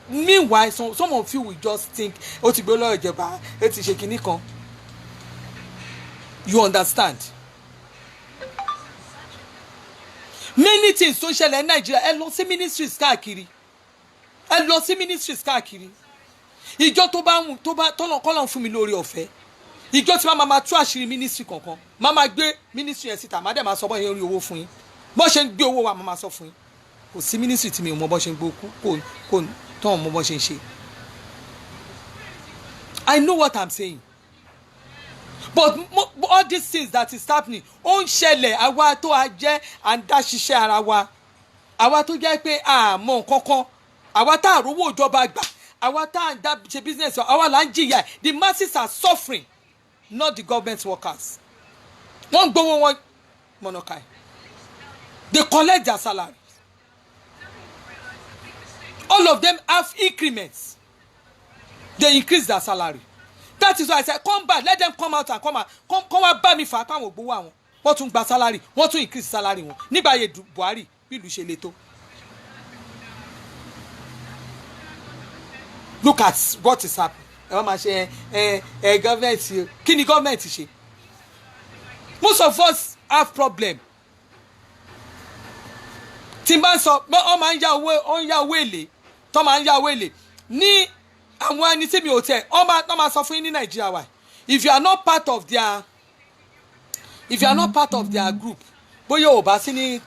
meanwhile some of you will just think ó ti gbé lọ́rọ̀ ìjọba ó ti ṣe kinní kan you understand many things tó ń ṣẹlẹ̀ ní Nàìjíríà ẹ lọ sí ministries káàkiri ìjọ tó bá tọ́lọ̀ fún mi lórí ọ̀fẹ́ ìjọ tí máa tú àṣírí ministry kankan máa gbé ministry yẹn síta máa dẹ̀ máa sọ bọ́ yẹn rí owó fún yín bọ́ ṣe ń gbé owó wa máa sọ fún yín kò sí ministry tí mi ò mọ bọ́ ṣe ń gbó kò tán mọ bọ́ ṣe ń ṣe I know what I'm saying but all these things that is happening ó ń ṣẹlẹ̀ àwa tó a jẹ́ à ń dá ṣiṣẹ́ ara wa àwa tó jẹ́ pé àmọ́ kankan àwa tá àrówó ìjọba gbà àwa tá à ń dá ṣe business àwa là ń jìyà the masses are suffering not the government workers wọ́n ń gbowó wọn mọ̀nàkà they collect their salaries all of them have increments they increase their salary that is why I said come back let them come out and come wá bá mi fà á káwọn ògbówó àwọn wọ́n tún gba salary wọ́n tún increase salary wọn nígbà yẹn Buhari bí ìlú ṣe le tó. Look at what is happening ẹ wọ́n máa ṣe government kí ni government ṣe most of us have problem tí n bá ń sọ pé wọ́n máa ń yá owó èlé tó máa ń yá owó èlé ní àwọn ẹni tí mi ò tẹ̀ wọ́n máa sọ fún yín ní Nàìjíríà wa if you are not part of their group bóyá ò bá sí ní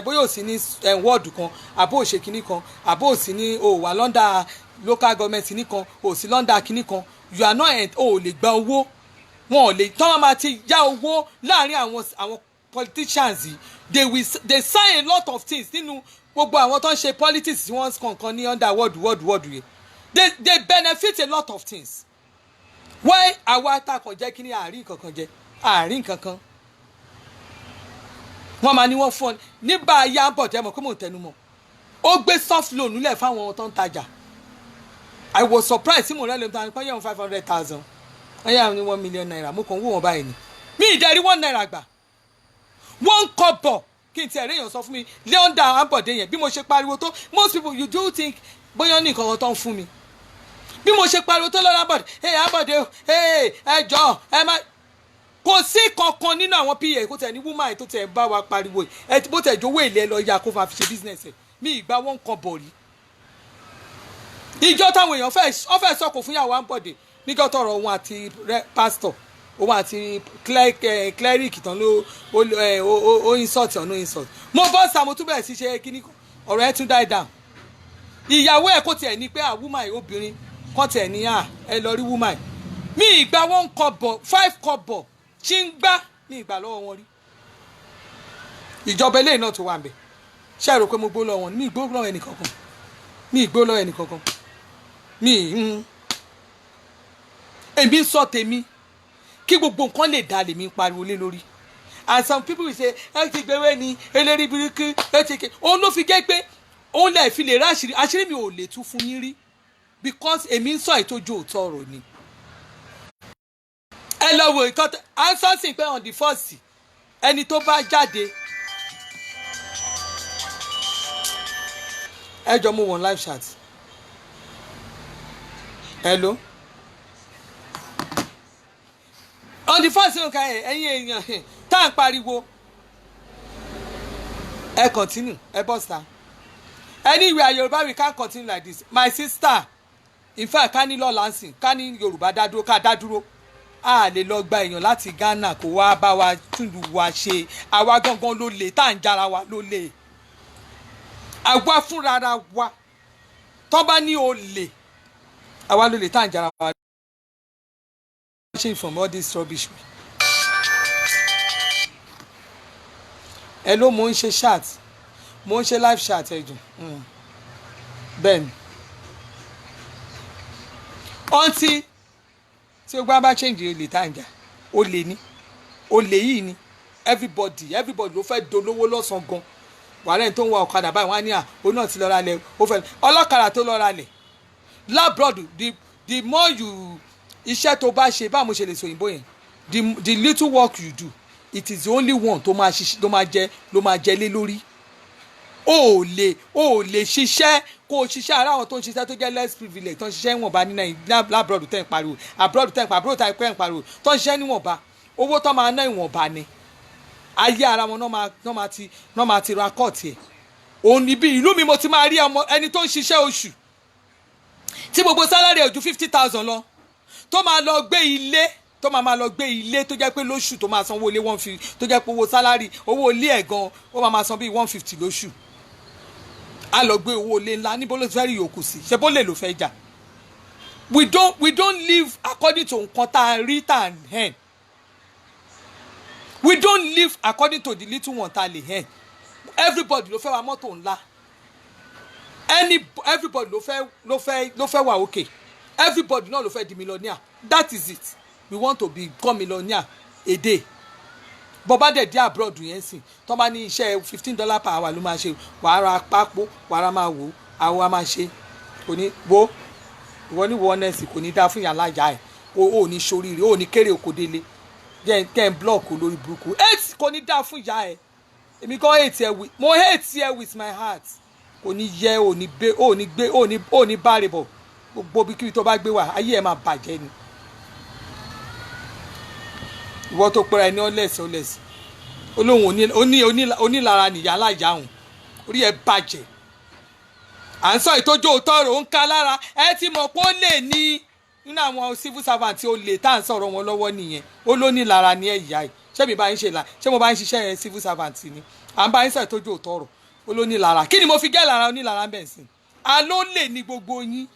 bóyá ò sí ní wọ́ọ̀dù kan àbó òṣè kìíní kan àbó ò sí ní wà lọ́ndà local government kìíní kan ò sí lọ́ndà kìíní kan you are not ò lè gba owó wọn ò lè tọ́ wọn máa ti yá owó láàrin àwọn politicians they sign a lot of things nínú gbogbo àwọn tó ń ṣe politics tí wọ́n kàn ní under world yìí they benefit a lot of things. Why àwa ta kàn jẹ́ kí ni àárín kankan jẹ́ àárín kankan wọ́n máa ní wọ́n fún ọ nígbà yábọ̀ jẹ́ mọ̀ pé mò ń tẹnu mọ́ ó gbé soft loan nílẹ̀ fáwọn tó ń tajà. I was surprised tí mo rẹ́ lóun tán pé yẹn 500,000 wọ́n yà ní 1 million naira mo kàn wò wọ́n báyìí ni mi ìdẹ́rí 1 naira gbà 1 kọ́bọ̀ kí n tiẹ̀ rí èèyàn sọ fún mi Leonda Ambode yẹn bí mo ṣe pariwo tó most people you do think bóyá ní nǹkan tó ń fún mi bí mo ṣe pariwo tó lọ́rọ̀ Ambode Ambode ẹ jọ̀ọ́ ẹ má kò sí kankan nínú àwọn pa kó tẹ̀ ní woman tó tẹ̀ bá wa pariwo ẹ bó tẹ̀ jówó èlé lọ ya kó fa fi ṣe business ẹ̀ mi ìgbà 1 kọ́bọ̀ rí ìjọ táwọn èèyàn fẹ́ sọ̀kò fún yàwó Ambode níjọ́ tọrọ òun àti pastor òun àti cleric tán ló insult ọ̀nà insult mo bọ́ sa mo tún bẹ̀rẹ̀ sí ṣe kíní ọ̀rọ̀ ẹ̀ tún die down ìyàwó ẹ̀ kò tiẹ̀ ní pé woman obìnrin kò tiẹ̀ ní ẹ lọ rí woman mi ìgbà 1 kọ́bọ̀ 5 kọ́bọ̀ tí ń gbá ní ìgbà lọ́wọ́ wọn rí ìjọba eléyìí náà tó wà ń bẹ̀ ṣe rò pé mo gbó lọ́wọ́ wọn mi ìgbó lọ́wọ́ ẹnìkankan èmi ń sọ tèmi kí gbogbo nǹkan lè dá lèmi ń pariwo lé lórí and some people will say ẹ ti gbéwé ni eléri burúkú ẹ ti ké òun ló fi jẹ́ pé òun lè fi lè rí àṣírí mi ò lè tú fún yín rí because èmi ń sọ ìtọ́jú òótọ́ ọ̀rọ̀ ni ẹ lọ wo nǹkan à ń sọ́sìn pé on the first ẹni tó bá jáde ẹ jọ mú wọn live chat hello. On the first one ẹ̀yin èèyàn tá à ń pariwo ẹ continue ẹ bọ́ sá anyway Yorùbá we can't continue like this my sister in fact ká ní lọ́la ń sìn ká ní Yorùbá dádúró ká dádúró a lè lọ gba èèyàn láti Ghana kó wá bá wa túlù wa ṣe àwa gangan ló lè tá à ń jára wa ló lè àwa fúnra wa tó bá ní olè àwa ló lè tá à ń jára wa. From all this rubbish. Hello, mo ń ṣe chat mo ń ṣe live chat ẹjọ Ben ọtí tí o gbá bá change olè tá ń jà olè ní olè yìí ni everybody ló fẹ́ dolówó lọ́sàn-án gan wàhálà ẹni tó ń wa ọ̀kadà báyìí wọ́n á ní òun náà ti lọ ra lẹ̀ ó fẹ́ ọlọ́kadà tó lọ ra lẹ̀ labroad the more you iṣẹ́ tó bá ṣe báwo mo ṣe lè sọ òyìnbó yẹn the little work you do it is the only one tó máa jẹ lé lórí o ò lè ṣiṣẹ́ kó o ṣiṣẹ́ ara àwọn tó ń ṣiṣẹ́ tó jẹ́ less privilege tó ń ṣiṣẹ́ níwọ̀nba ní nàìjíríà labroad tẹ̀ ń pariwo abroad tẹ̀ ń pariwo tẹ̀ ń pariwo tó ń ṣiṣẹ́ níwọ̀nba owó tó máa ná ìwọ̀nba ni ayé ara wọn náà máa ti ra kọ́ọ̀tì ẹ̀ òun níbí ìlú mi mo ti máa rí ẹni tó ń ṣiṣẹ́ oṣù tí gbogbo sálárì ẹ̀ ju 50,000 lọ tó máa lọ gbé ilé tó jẹ́ pé lóṣù tó máa san owó ilé 150 tó jẹ́ pé owó sálárì owó ilé ẹ̀ gan ó máa san bíi 150 lóṣù a lọ gbé owó ilé ńlá níbo ló fẹ́ rí yòókù sí ṣe bó lè lò fẹ́ jà we don't live according to nǹkan tá a rí tá a hẹ́n we don't live according to the little one tá a lè hẹ́n everybody ló fẹ́ wa mọ́tò ńlá everybody ló fẹ́ wà okay. Everybody náà ló fẹ́ di millionaire that is it we want to become millionaire a day bọ́bá dẹ̀ dé abroad yẹn sìn tó bá ní iṣẹ́ $15 per hour ló máa ṣe wàá ra pápó wàá ra máa wò àwọn a máa ṣe kò ní wo ìwọ ní wọ́nẹ́sì kò ní dá fún yàrá ìyá ẹ̀ o ò ní ṣoríire o ò ní kéré oko délé kẹ́ ń block olórí burúkú hate kò ní dá fún ìyá ẹ̀ èmi kan hate ẹ mo hate ẹ with my heart kò ní yẹ ò ní bá rẹ̀ bọ̀ gbogbo bí kíbi tó bá gbé wà ayé ẹ máa bàjẹ́ ni ìwọ tó pera ẹni ọlẹ́sì olóhùn onílara nìyá aláìyá òun orí ẹ bàjẹ́ à ń sọ ìtọ́jú òótọ́ rò ń ka lára ẹ ti mọ̀ pé ó lè ní nínú àwọn civil servant tí ó lè tá à ń sọ̀rọ̀ wọn lọ́wọ́ nìyẹn ó ló ní lára ní ẹ̀yà ẹ̀ ṣé mi bá ń ṣe là ṣé mo bá ń ṣiṣẹ́ civil servant ni à ń bá ń sọ ìtọ́jú òótọ́ rò ó ló ní lára kí ni mo fi gẹ́ lára onílára bẹ́ẹ̀ sí a ló lè ní gbogbo yín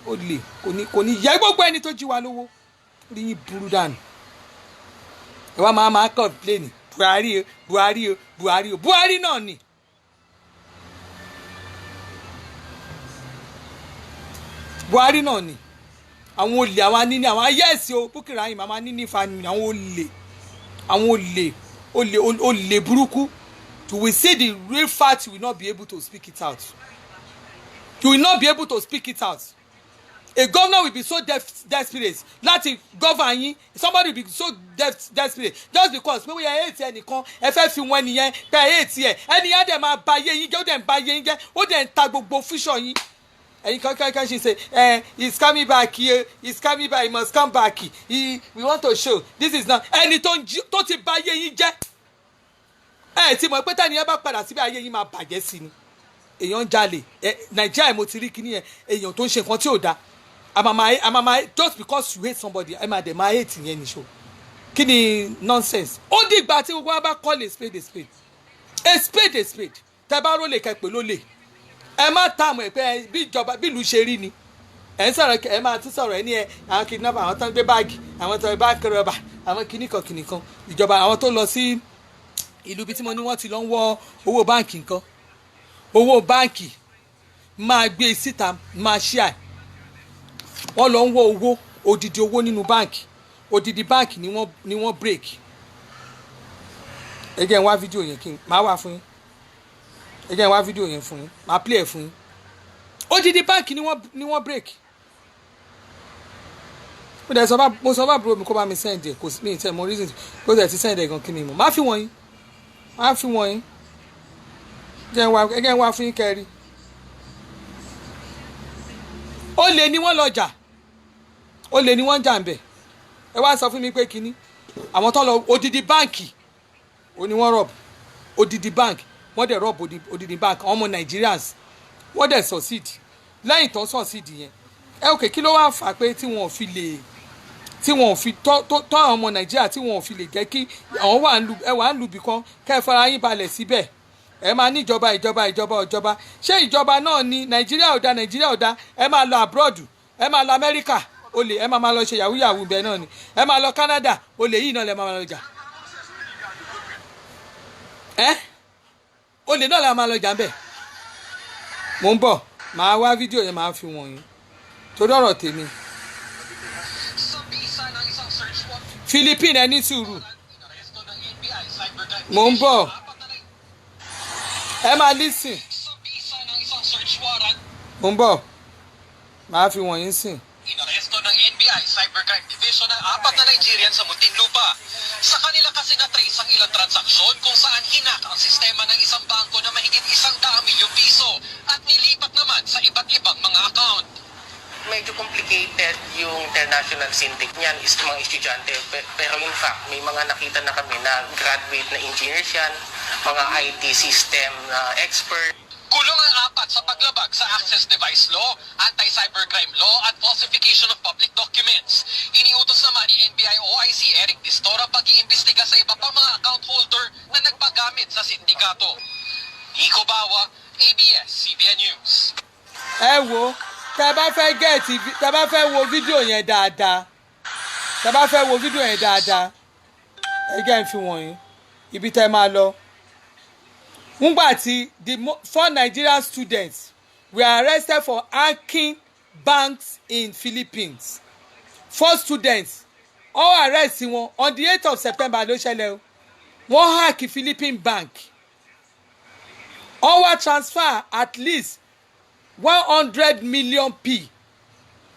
ó lè kò ní yẹ gbogbo ẹni tó jí wa lówó rí yín burú dànù ẹ wá máa complain Buhari o Buhari o Buhari o Buhari náà ni. Buhari náà ni àwọn olè àwọn aníní àwọn ayẹ́sì o Bukky Rahim àwọn aníní fani àwọn olè burúkú. You will see the real fact, you will not be able to speak it out. You will not be able to speak it out. A governor will be so desperate láti govern yín. Somebody will be so desperate just because pé wíyá hate ẹnìkan ẹ fẹ́ fi wọn ẹnìyẹn pé hate ẹ ẹnìyẹn dẹ̀ máa ba ayé yín jẹ́ ó dẹ̀ ń ba ayé yín jẹ́ ó dẹ̀ ń ta gbogbo future yín. Ẹ̀yin kankan ṣe say he's coming back here he's coming back he must come back we want to show this is not ẹni tó ti ba ayé yín jẹ́. Tí mo pé tani ẹ bá padà síbi ayé yín máa bàjẹ́ sí ni. Èèyàn jalè Nàìjíríà mo ti rí kíní yẹn èèyàn tó ń ṣe nǹkan tí ò dáa àmàmà just because you hate somebody ẹ máa dẹ̀ máa hate yẹn nìṣó kí ni nonsense. Ó dìgbà tí gbogbo wa bá call a spade a spade tẹ bá rólè kẹ pé lólè ẹ má tààmù ẹ pé bí ìjọba bí ìlú ṣe rí ni ẹ ń sọ̀rọ̀ ẹ máa tún sọ̀rọ̀ ẹ ní àwọn kidnapper àwọn tó ń gbé báàgì àwọn tó ń bá kẹrọba àwọn kìnnìkan ìjọba àwọn tó lọ sí ìlú bí tí mo ní wọ́n ti lọ ń wọ owó báǹkì nǹkan owó báǹkì máa gbé síta máa ṣí à wọ́n lọ ń wọ owó odidi owó nínú báǹkì odidi báǹkì ni wọ́n break. Ẹ jẹ́ n wá fídíò yẹn kí n máa wá fún yín ẹ jẹ́ n wá fídíò yẹn fún yín máa play ẹ̀ fún yín odidi báǹkì ni wọ́n break. Mo sọ bá bro mi kó bá mi send ẹ̀ kò sí mi ìtẹ̀ mo reason kó tẹ̀ ti send ẹ̀ gan kí ni mo máa fi wọ̀nyí ẹ jẹ́ n wá fún yín kẹ́rì. Olè ni wọ́n lọ jà olè ni wọ́n jà ń bẹ̀ ẹ wá sọ fún mi pé kínní àwọn tó lọ odidi báǹkì ó ní wọ́n rọ̀bù odidi báǹkì wọ́n dẹ̀ rọ̀bù odidi báǹkì ọmọ Nigerians wọ́n dẹ̀ succeed lẹ́yìn tó succeed yẹn òkè kí ló wá fà pé tí wọ́n fi tọ́ ọmọ Nàìjíríà tí wọ́n fi lè jẹ́ kí àwọn wà ń lu bìkan kẹ́ ẹ fara yín balẹ̀ síbẹ̀ ẹ máa ní ìjọba ṣé ìjọba náà ni Nàìjíríà ò dá ẹ máa lọ abroad ẹ máa lọ Amẹ́ríkà olè ẹ máa lọ ṣe yahoo bẹ́ẹ̀ náà ni ẹ máa lọ Canada olè yìí náà lẹ máa lọ jà olè náà lẹ máa lọ jà bẹ́ẹ̀. Mo ń bọ̀ máa wá fídíò yẹn máa fi wọ̀nyí torí ọ̀rọ̀ tèmi. Philippines ẹni sùúrù mo ń bọ̀ ẹ máa listen mo ń bọ̀ máa fi wọ̀nyí sìn. Inaresto ng NBI Cybercrime Division ang 4 na Nigerian sa Muntinlupa. Sa kanila kasi na-trace ang ilang transaksyon kung saan hinak ang sistema ng isang bangko na mahigit 100 milyong piso at nilipat naman sa iba't ibang mga account. Medyo complicated yung international syndic niyan is mga estudyante pero in fact may mga nakita na kami na graduate na engineers yan, mga IT system expert. Kulong ang 4 sa paglabag sa access device law, anti-cybercrime law at falsification of public documents. Iniutos naman ni NBI OIC Eric Distora pag-iimbestiga sa iba pang mga account holder na nagpagamit sa sindikato. Nico Bawa, ABS-CBN News. Wo tẹ́ bá fẹ́ wo fídíò yẹn dáadáa ẹ jẹ́ n fi wọ̀nyí ibi tẹ́ máa lọ. Nígbà tí the 4 Nigerian students were arrested for hacking banks in Philippines. 4 students all arrest wọn on the 8th of September ló ṣẹlẹ̀ o. Wọ́n hack Philippine bank. Wọ́n wá transfer at least 100 million p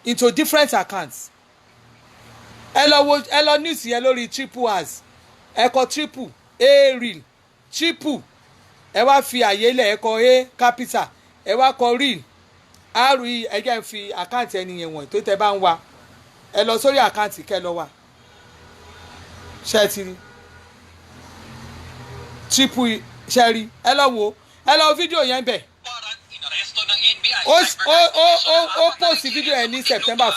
into different accounts. Ẹ lọ news yẹn lórí triple as ẹ kọ triple a real triple ẹ wá fi àyè lẹ̀ ẹ kọ a capital ẹ wá kọ real re ẹ jẹ́ fi àkáǹtì ẹni yẹn wọ̀nyí tó tẹ bá ń wá ẹ lọ sórí àkáǹtì kẹ́ lọ wá ṣẹ́ẹ̀tì triple ṣẹ́ẹ̀rì ẹ lọ fídíò yẹn bẹ̀. Ó post fídíò yẹn ní September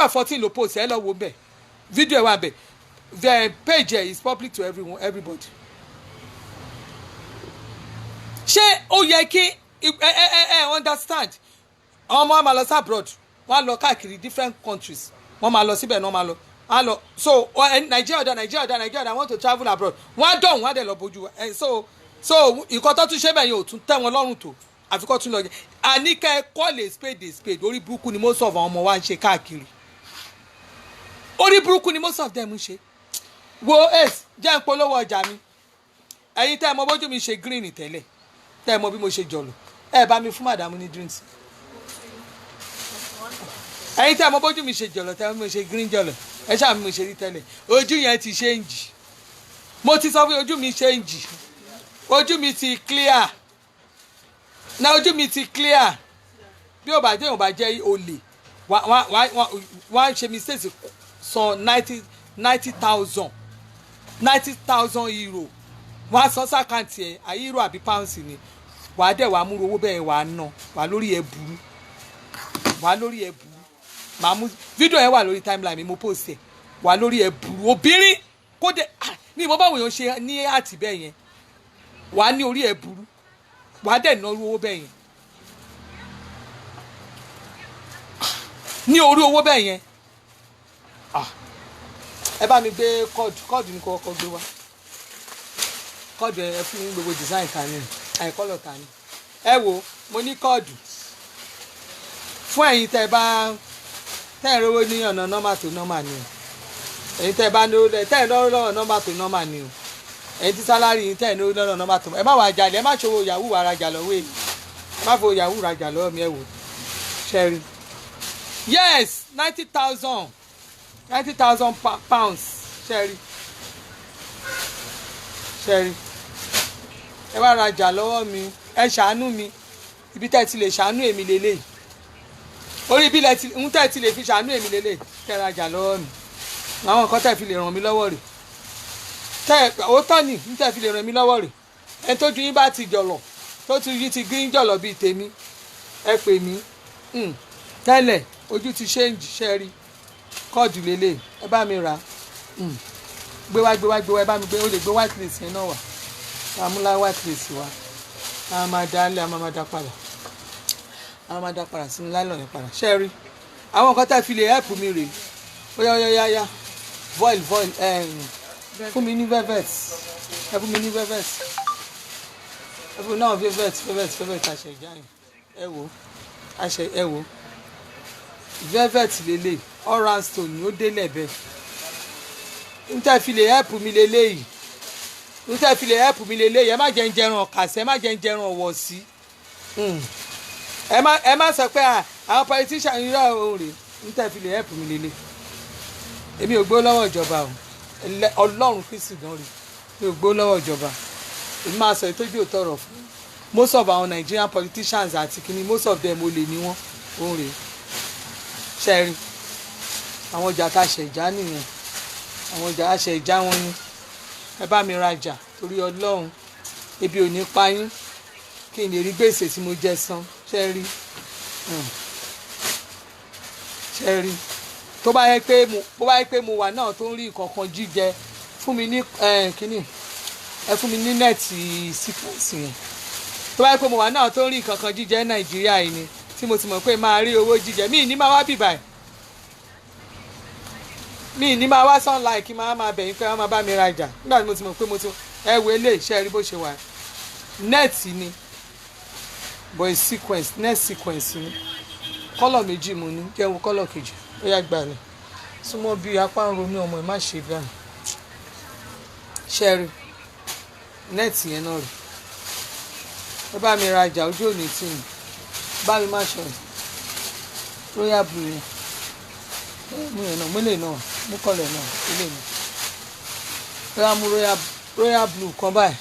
14 ló post ẹ lọ wo bẹ̀ fídíò ẹ wà bẹ̀ the page is public to everybody. Ṣé ó yẹ kí ẹ understand àwọn ọmọ máa lọ sí abroad wọ́n á lọ káàkiri different countries wọ́n máa lọ síbẹ̀ náà máa lọ lọ so Nigeria ọ̀dà I want to travel abroad wọ́n á dọ̀hún wọ́n á dẹ̀ lọ bójú so nǹkan tó tún ṣe bẹ́ẹ̀ yẹn ò tún tẹ́ wọn lọ́rùn tó àfikọ́ tún lọ jẹ́ àníkẹ́ call a spade orí burúkú ni most of àwọn ọmọ wa ń ṣe káàkiri orí burúkú ni most of them ń ṣe wo jẹ́ ń polówó ọjà mi ẹ̀yin tẹ́ ẹ mọ bójú mi ṣe green tẹ́lẹ̀ tẹ́ ẹ mọ bí mo ṣe jọ̀lọ̀ ẹ bá mi fún màdàmú ní drinks ẹ̀yin tẹ́ ẹ mọ bójú mi ṣe jọ̀lọ̀ tẹ́ ẹ mọ bí mo ṣe green jọ̀lọ̀ ẹ ṣáà mi mo ṣe rí tẹ́lẹ̀ ojú yẹn ti ṣe ń jì mo ti sọ pé ojú mi ṣe ń jì ojú mi ti clear na ojú mi ti clear bí ó bá jẹ́ olè wọ́n á ṣe mistake san 90,000 euro wọ́n á san sákàǹtì ẹ̀ àyè euro àbí pounds ni wàá dẹ̀ wàá múru owó bẹ́ẹ̀ wàá ná wàá lórí ẹ̀ burú màá mú fídíò yẹn wà lórí timeline mi mo post ẹ̀ wàá lórí ẹ̀ burú obìnrin kó dẹ̀ ní ìmọ̀ báwọn èèyàn ṣe ní àtì bẹ́ẹ̀ yẹn wàá ní orí ẹ̀ burú wàá dẹ̀ ná owó bẹ́ẹ̀ yẹn ní orí owó bẹ́ẹ̀ yẹn ẹ bá mi gbé kọ́ọ̀dù ní kọ́kọ́ gbé wá kọ́ọ̀dù ẹ fún mi gbogbo design ta ni àìkọ́lọ̀ ta ni ẹ wo mo ní kọ́ọ̀dù fún ẹ̀yin tẹ́ ẹ rówó ní ọ̀nà nọ́mà tó nọ́mà ni o ẹ̀yin tẹ́ ẹ bá ní tẹ́ ẹ lọ́rọ́ lọ́rọ̀ nọ́mà tó nọ́mà ni o ẹ̀yin tí sálárì yín tẹ́ ẹ ní lọ́rọ̀ nọ́mà tó ẹ má wà jalè ẹ má ṣòwò yahoo arajà lọ́wọ́ èyí ẹ má fò yahoo rajà lọ́wọ́ mi ẹ wò ṣẹ́rí yes 90,000 pounds ṣẹ́rí ẹ wá rajà lọ́wọ́ mi ẹ ṣàánú mi ibi tẹ́ ti lè ṣàánú èmi lélẹ̀ orí ibi ń tẹ́ ti lè fi ṣàánú èmi lélẹ̀ kẹ́ rajà lọ́wọ́ mi àwọn nǹkan tẹ́ fi lè ràn mí lọ́wọ́ rẹ̀ ó tán ní ń tẹ́ fi lè ràn mí lọ́wọ́ rẹ̀ ẹni tójú yín bá ti jọ̀lọ̀ tó tún yín ti green jọ̀lọ̀ bíi tèmi ẹ pè mí tẹ́lẹ̀ ojú ti ṣéǹjì ṣẹ́rí kọ́ọ̀dù lélẹ̀ ẹ bá mi rà gbé wá ẹ bá mi gbé ó lè gbé white lace yẹn náà wá àmúlá white lace wa a máa dá lé a máa dá padà sínú láìlọ́ọ̀ yẹn padà ṣẹ́rí àwọn nǹkan tá a fi lè help mi rèé óyá voil fún mi ní velvet ẹ fún mi ní velvet ẹ fún mi náà velvet àṣẹ ìjà yẹn ẹ wò velvet lélẹ̀ orange stone ni ó délẹ̀ bẹ́ẹ̀ n tẹ́ fi lè help mi lélẹ́yìí ẹ má jẹ́ ń jẹran ọ̀kàṣẹ́ ẹ má jẹ́ ń jẹran ọ̀wọ̀ sí ẹ má sọ pé àwọn politician yìí rà òun rè n tẹ́ fi lè help mi lélẹ̀ èmi ò gbó lọ́wọ́ ìjọba o ọlọ́run kristi gan rè mi ò gbó lọ́wọ́ ìjọba èmi máa sọ ìtọ́jú òtọ́rọ̀ fún most of our Nigerian politicians àti kìíní most of them olè ní wọn òun rè ṣẹ́rí àwọn ọjà tá a ṣe ìjà nìyẹn àwọn ọjà a ṣe ìjà wọn ni ẹ bá mi rajà torí ọlọ́run ebi ò ní pa yín kí n lè rí gbèsè tí mo jẹ san ṣẹ́rí tó bá yẹ pé mo wà náà tó ń rí nǹkan kan jíjẹ fún mi ní kínní ẹ fún mi ní nẹ́ẹ̀tì sípòsì yẹn tó bá yẹ pé mo wà náà tó ń rí nǹkan kan jíjẹ Nàìjíríà yìí ni tí mo ti mọ̀ pé máa rí owó jíjẹ mí ní máa wá bìbà ẹ̀ mí ní máa wá sunlight kí máa bẹ̀yìn pé wọ́n máa bá mi rajà nígbà tí mo ti mọ̀ pé mo ti ẹ wo eléyìí ṣe rí bó ṣe wà nẹ́ẹ̀tì ni boy sequence net sequence ni kọ́lọ̀ méjì mo ní jẹ́ wo kọ́lọ̀ kejì ó yá gbà ní súnmọ́ bí apá ń ro ní ọmọ ẹ̀ má ṣe báyìí ṣe rí nẹ́ẹ̀tì yẹn náà rí ẹ bá mi rajà ojú òní tì mí bá mi má ṣe royal blue yẹn mú yẹn náà mélèé náà mú kọ́lẹ̀ náà ilé mi bóyá mú royal blue kan báyìí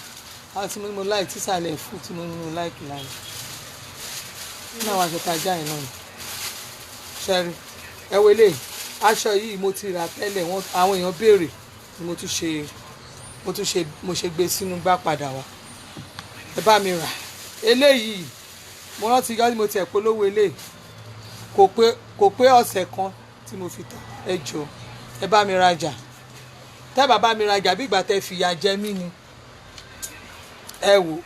àti mo láì tísàlẹ̀ fún tí mo nínú láìkì láì ní àwọn aṣọ tajà yẹn náà ṣẹ́rí ẹ wo eléyìí aṣọ yìí mo ti rà tẹ́lẹ̀ àwọn èèyàn béèrè ni mo ṣe gbé sínú gbá padà wá ẹ bá mi rà eléyìí mo rántí gán tí mo tiẹ̀ polówó eléyìí kò pé ọ̀sẹ̀ kan tí mo fi tà ẹ jọ̀ọ́ ẹ bá mi rajà tẹ́ bàbá mi rajà bí ìgbà tẹ́ fìyà jẹ mí ni ẹ wò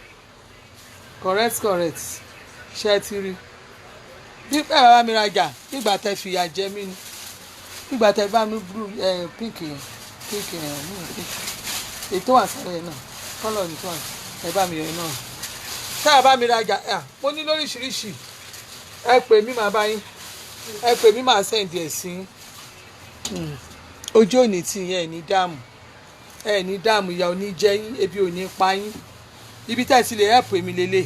correct ṣe ti rí bí bàbá mi rajà bí ìgbà tẹ́ fìyà jẹ mí ni nígbà tẹ bá mi blue pink yẹn ètò àṣàrẹ yẹn náà kọ́lọ̀ ní tó ẹ bá mi yẹn náà tá a bá mi rajà mo ní lóríṣiríṣi ẹ pè mí màá bá yín ẹ pè mí màá sẹ́ǹdì ẹ̀ sí ojú òní tí yẹn ẹ̀ ní dààmú ìyà ò ní jẹ yín ebi ò ní pa yín ibi tẹ́ ẹ ti lè help èmi lélẹ̀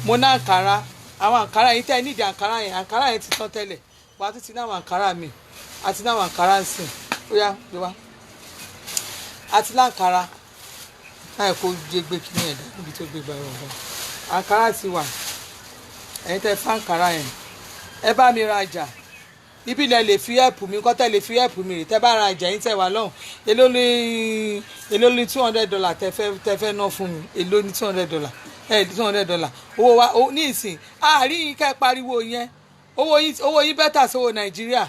mo ná àǹkárá àwọn àǹkárá yìí tẹ́ ẹ nídìí àǹkárá yẹn ti tán tẹ́lẹ̀ wàá tún ti ní àwọn àǹkárá mi àti ní àwọn àǹkárá ń sìn ó yá gbé wá àti láǹkárá láì kó gbé kí ní ẹ̀dá níbi tó gbé gbà yọ̀ àǹkárá ti wà ẹ̀yin tẹ́ fún àǹkárá yẹn ẹ bá mi rajà ibi ilẹ̀ lè fi ẹ̀pù mi kọ́tẹ́ lè fi ẹ̀pù mi rè tẹ́ bá rajà yín tẹ́ wà lọ́hùn èló ní $200 tẹ́ fẹ́ ná fún mi èló ní $200 $200 owó wa ní ìsìn àárín yín ká pariwo yẹn owó yín bẹ́tà sówó Nàìjíríà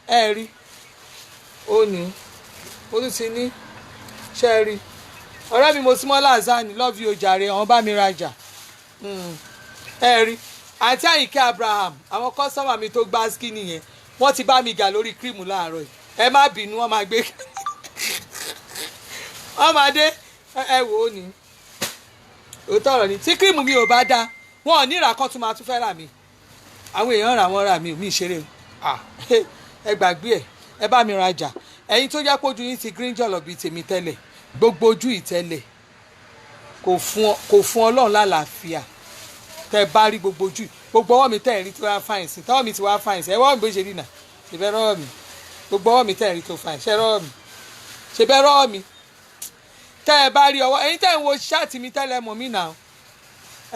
ẹ rí ó ní ó tún ti ní ṣe rí ọ̀rẹ́ mi mo súnmọ́ Lazani love you jàre àwọn bá mi rajà ẹ rí àti Àyìnkẹ́ Abraham àwọn kọ́sọ́mà mi tó gbá skinny yẹn wọ́n ti bá mi gà lórí kírìmù láàárọ̀ yìí ẹ má bínú wọ́n máa gbé wọ́n máa dé ẹ wò ó ní òótọ́ ọ̀rọ̀ ni tí kírìmù mi ò bá dá wọn ò ní ìrà kan tún máa tún fẹ́ rà mí àwọn èèyàn rà wọ́n rà mí ò mí ìṣeré ẹ gbàgbé ẹ bá mi rajà ẹ̀yin tó jẹ́ pójú yín ti green jọ̀lọ̀ bíi tèmi tẹ́lẹ̀ gbogbo ojú ìtẹ́lẹ̀ kò fún Ọlọ́run lálàáfíà tẹ bá rí gbogbo ojú gbogbo ọwọ́ mi tẹ̀ rí tó wá fáìn sí tọ́wọ́ mi ti wá fáìn sí ẹ wọ́n mi bó ṣe rí nà ṣe bẹ́ rọ́ọ̀ mi gbogbo ọwọ́ mi tẹ̀ rí tó fáìn ṣe rọ́ọ̀ mi ṣe bẹ́ rọ́ọ̀ mi tẹ́ ẹ bá rí ọwọ́ ẹ̀yin tẹ́ ń wo ṣáàtì mi tẹ́lẹ̀ mọ̀ mí nà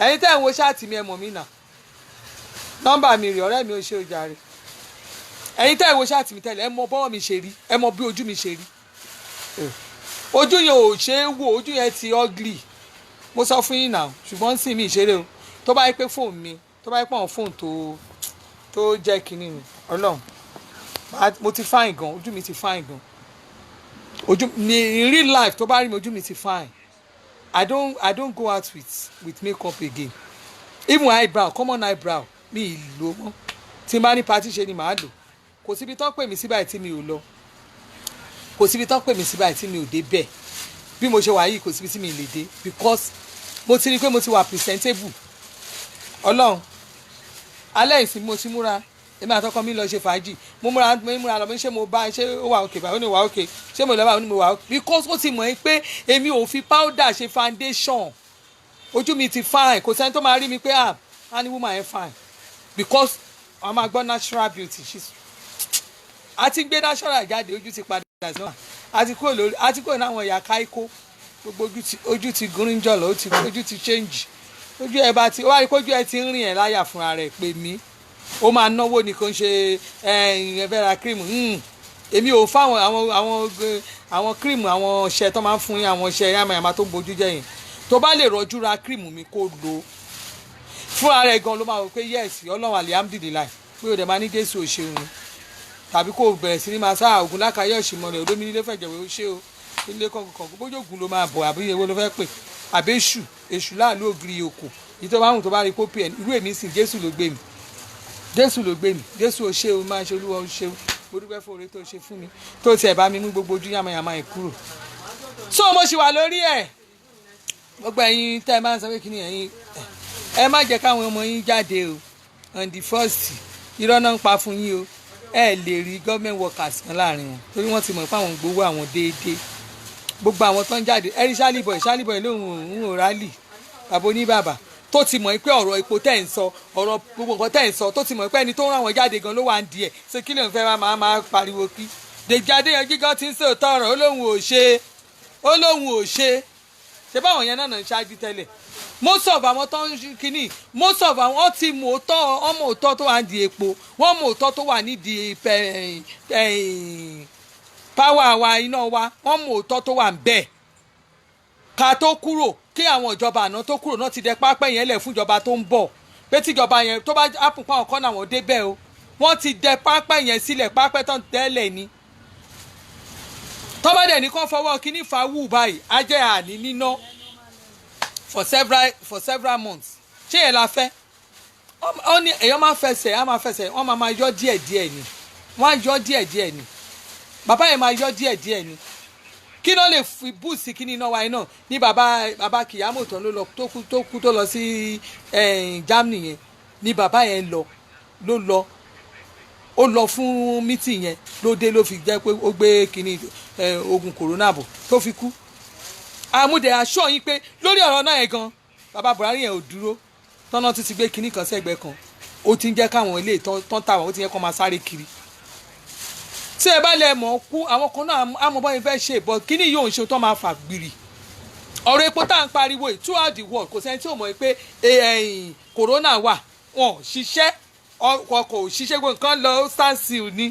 ẹ̀yin tẹ́ ń wo ṣáàtì mi ẹ mọ̀ mí nà nọ́mbà mi rè ọ̀rẹ́ mi ò ṣe ò jàre ẹ̀yin tẹ́ ń wo ṣáàtì mi tẹ́lẹ̀ ẹ mọ̀ bọ́wọ́ mi ṣe rí ẹ mọ̀ bí ojú mi ṣe rí ojú yẹn ò ṣe é wò ojú yẹn ti ugly mo sọ fún yín nà ṣùgbọ́n sì mi ìṣeré o tó bá yẹ pé fóònù mi tó bá yẹ pé àwọn fóònù tó jẹ́ kínní ni Ọlọ́run mo ti fine gan ojú mi ti fine gan ojú mi in real life tó bá rí mi ojú mi ti fine I don't go out with makeup again even eyebrow common eyebrow mi ì lò mọ́ tí n bá ní party ṣe ni màá lò kò síbi tán pè mí síbáyìí tí mi ò lọ kò síbi tán pè mí síbáyìí tí mi ò dé bẹ́ẹ̀ bí mo ṣe wà yìí kò síbi tí mi lè dé because mo ti rí i pé mo ti wà presentable Ọlọ́run alẹ́ ìsìn mo ti múra èmi àtọkọ mi lọ ṣe fàájì mo múra lọ mi ṣé mo bá ṣé ó wà òkè báyìí ó ní wà òkè ṣé mo lọ báyìí ó ní mo wà òkè because ó ti mọ̀ ẹ́ pé èmi ò fi powder ṣe foundation ojú mi ti fine kò sẹ́ni tó máa rí mi pé á ní woman yẹn fine because wọ́n máa gbọ́ natural beauty àti gbé natural jáde ojú ti padà sí náà àti kúrò ní àwọn ẹ̀yà káíkó gbogbo ojú ti green jọ̀lọ̀ ojú ti change ojú ẹ bá ti wá rí kójú ẹ ti ń rìn ẹ láyà fúnra rẹ̀ pé mí ó máa náwó ni kò ń ṣe ẹ̀ẹ́dẹ́gbẹ̀rẹ̀ cream èmi ò fáwọn àwọn cream àwọn ọṣẹ tó máa ń fún yín àwọn ọṣẹ yamayama tó ń bojú jẹ́ yẹn tó bá lè rọjú ra cream mi kó lò fúnra rẹ̀ gan ló máa wò pé yes Ọlọ́run alihamdulilayi pé o dẹ̀ máa ní Jésù òṣèlú tàbí kó o bẹ̀rẹ̀ sí ní máa sá ògùn lákàáyé òṣìmọ̀lẹ̀ olómi nílé fẹ̀jẹ̀wé ó ṣe o ilé kọ̀ọ̀kan bójú ògùn ló máa bọ̀ àbí ewé ló fẹ́ pè àbí èṣù láàlú ògiri òkò yìí tó bá wùn tó bá rí kópì ẹ̀ irú èmi sìn Jésù ló gbé mi Jésù ò ṣe o máa ṣe Olúwa ò ṣe o mo dúpẹ́ fún oore tó ṣe fún mi tó tiẹ̀ bá mi mú gbogbo ojú yàmàyàmà ẹ̀ kúrò so mo ṣì wà lórí ẹ̀ gbogbo ẹ̀yin tẹ́ ẹ máa ń sọ pé kí ni ẹ̀yin ẹ má jẹ́ káwọn ọmọ yín jáde o on the first irọ́ náà ń pa fún yín o ẹ lè rí government workers kan láàrin wọn torí wọ́n ti mọ̀ pé àwọn gbowó àwọn déédéé gbogbo àwọn tó ń jáde ẹ̀rí ṣálíbọ̀ lóhùn òun rálì bàbá oníbàbà tó ti mọ̀ pé ọ̀rọ̀ epo tẹ̀ ń sọ ọ̀rọ̀ gbogbo nǹkan tẹ̀ ń sọ tó ti mọ̀ pé ẹni tó ń ràn wọ́n jáde gan ló wà ń di ẹ̀ ṣé kí ló ń fẹ́ máa pariwo kí Dèjì Adéyanjú gan ti ń ṣe òótọ́ ọ̀rọ̀ ó lóhùn ò ṣe ṣe báwọn yẹn náà ń ṣáájú tẹ́lẹ̀ most of àwọn tó ń kíní most of àwọn ti mú òótọ́ ọmọ òótọ́ tó wà nídìí epo wọ́n mú òótọ́ tó wà nídìí power wa iná wa wọ́n mú òótọ́ tó wà ń bẹ̀ ká tó kúrò kí àwọn ìjọba àná tó kúrò náà ti dẹ pápẹ́ yẹn lẹ̀ fún ìjọba tó ń bọ̀ pé tíjọba yẹn tó bá àpùpá ọ̀kan náà wọ́n débẹ̀ o wọ́n ti dẹ pápẹ́ yẹn sílẹ̀ pápẹ́ tó ń tẹ́lẹ̀ ni tọ́ba dẹ̀ ní kán fọwọ́ kíní fa wù báyìí á jẹ́ àní níná for several months ṣé yẹn la fẹ́ ó ní èèyàn máa fẹsẹ̀ á máa fẹsẹ̀ wọ́n máa yọ díẹ̀ ni wọ́n á yọ díẹ̀díẹ̀ ni bàbá yẹn máa yọ díẹ̀díẹ̀ ni kí ló lè fi búùsì kí ni iná wa iná ní bàbá Kìyámọ̀ tán ló lọ tó kú tó lọ sí Germany yẹn ní bàbá yẹn ó lọ fún mítì yẹn ló dé ló fi jẹ́ pé ó gbé kíní oògùn corona bọ̀ tó fi kú àmúdẹ aṣọ yín pé lórí ọ̀rọ̀ náà yẹn gan bàbá Buhari yẹn ò dúró tọ́nà tún ti gbé kíní kan sẹ́gbẹ́ kan ó ti ń jẹ́ káwọn ilé tán tàwọn ó ti yẹ kó máa sáré kiri tí ẹ bá lẹ mọ̀ kú àwọn kan náà àmọ́ báyìí fẹ́ ṣe ìbọn kíní yóò ń ṣe tó máa fà gbìrì ọ̀rọ̀ epo tá à ń pariwo throughout the world kò sẹ́ni tí ò mọ̀ pé corona wà wọn ò ṣiṣẹ́ ọkọ̀ ò ṣiṣẹ́ gbogbo nǹkan lọ stand still ni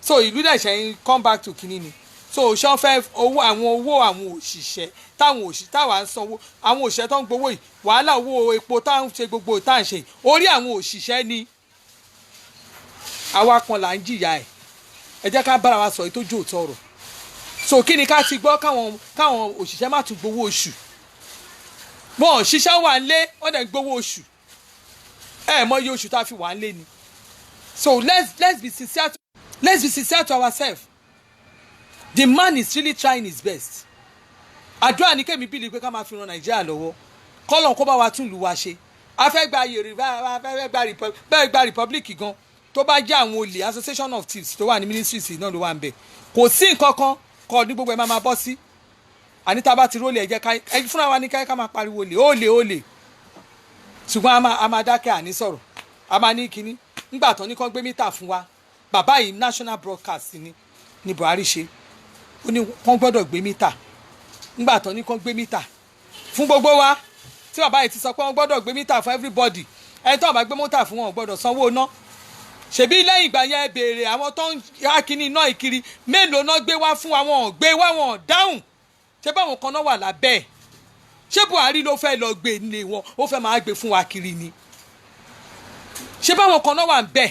so ìlú dẹ̀ ṣe ń come back to kíní ni so òṣìṣẹ́ fẹ́ àwọn òṣìṣẹ́ táwa ń sanwó àwọn òṣìṣẹ́ tó ń gbowó yìí wàhálà owó epo tá à ń ṣe gbogbo tá à ń ṣe orí àwọn òṣìṣẹ́ ni àwa kan là ń jìyà ẹ̀ ẹ jẹ́ ká bára wa sọ èyí tó jò tọrọ so kí ni ká ti gbọ́ káwọn òṣìṣẹ́ má tún gbowó oṣù wọn òṣìṣẹ́ wà ń lé wọ́n dẹ̀ ń gbowó oṣù mọ iye oṣù tá a fi wà ń lé ni so let's be sincere to ourselves. The man is really trying his best. àdúrà ní kẹ́mi bíi pé ká máa fi ran Nàìjíríà lọ́wọ́ kọ́lọ̀ kó bá wa tún lù wá ṣe a fẹ́ gba Yorùbá bẹ́ẹ̀ gba republic gan tó bá jẹ́ àwọn olè association of thieves tó wà ní ministries náà ló wà ń bẹ̀ kò sí nǹkan kan kọ́ ní gbogbo ẹ̀ máa bọ́ sí àníta bá ti rólè ẹ̀jẹ̀ ká fúnra wa ní ká máa pariwo olè ṣùgbọ́n a máa dákẹ́ àní sọ̀rọ̀ a máa ní kínní ńgbà tán ní kán gbé mítà fún wa bàbá yìí national broadcast ni Buhari ṣe ó ní wọ́n gbọ́dọ̀ gbé mítà ńgbà tán ní kán gbé mítà fún gbogbo wa tí bàbá yìí ti sọ pé wọ́n gbọ́dọ̀ gbé mítà fún everybody ẹni tó bá gbé mítà fún wọn gbọ́dọ̀ sanwó ná ṣèbí lẹ́yìn ìgbà yẹn béèrè àwọn tó ń há kíní iná ìkiri mélòó náà gbé wá fún àwọn gbé wá wọn dáhùn ṣé báwọn kan náà wà lábẹ́ ẹ̀ ṣé Buhari ló fẹ́ lọ gbé nílé wọn ó fẹ́ máa gbé fún wa kiri ni ṣé báwọn kan náà wà ń bẹ̀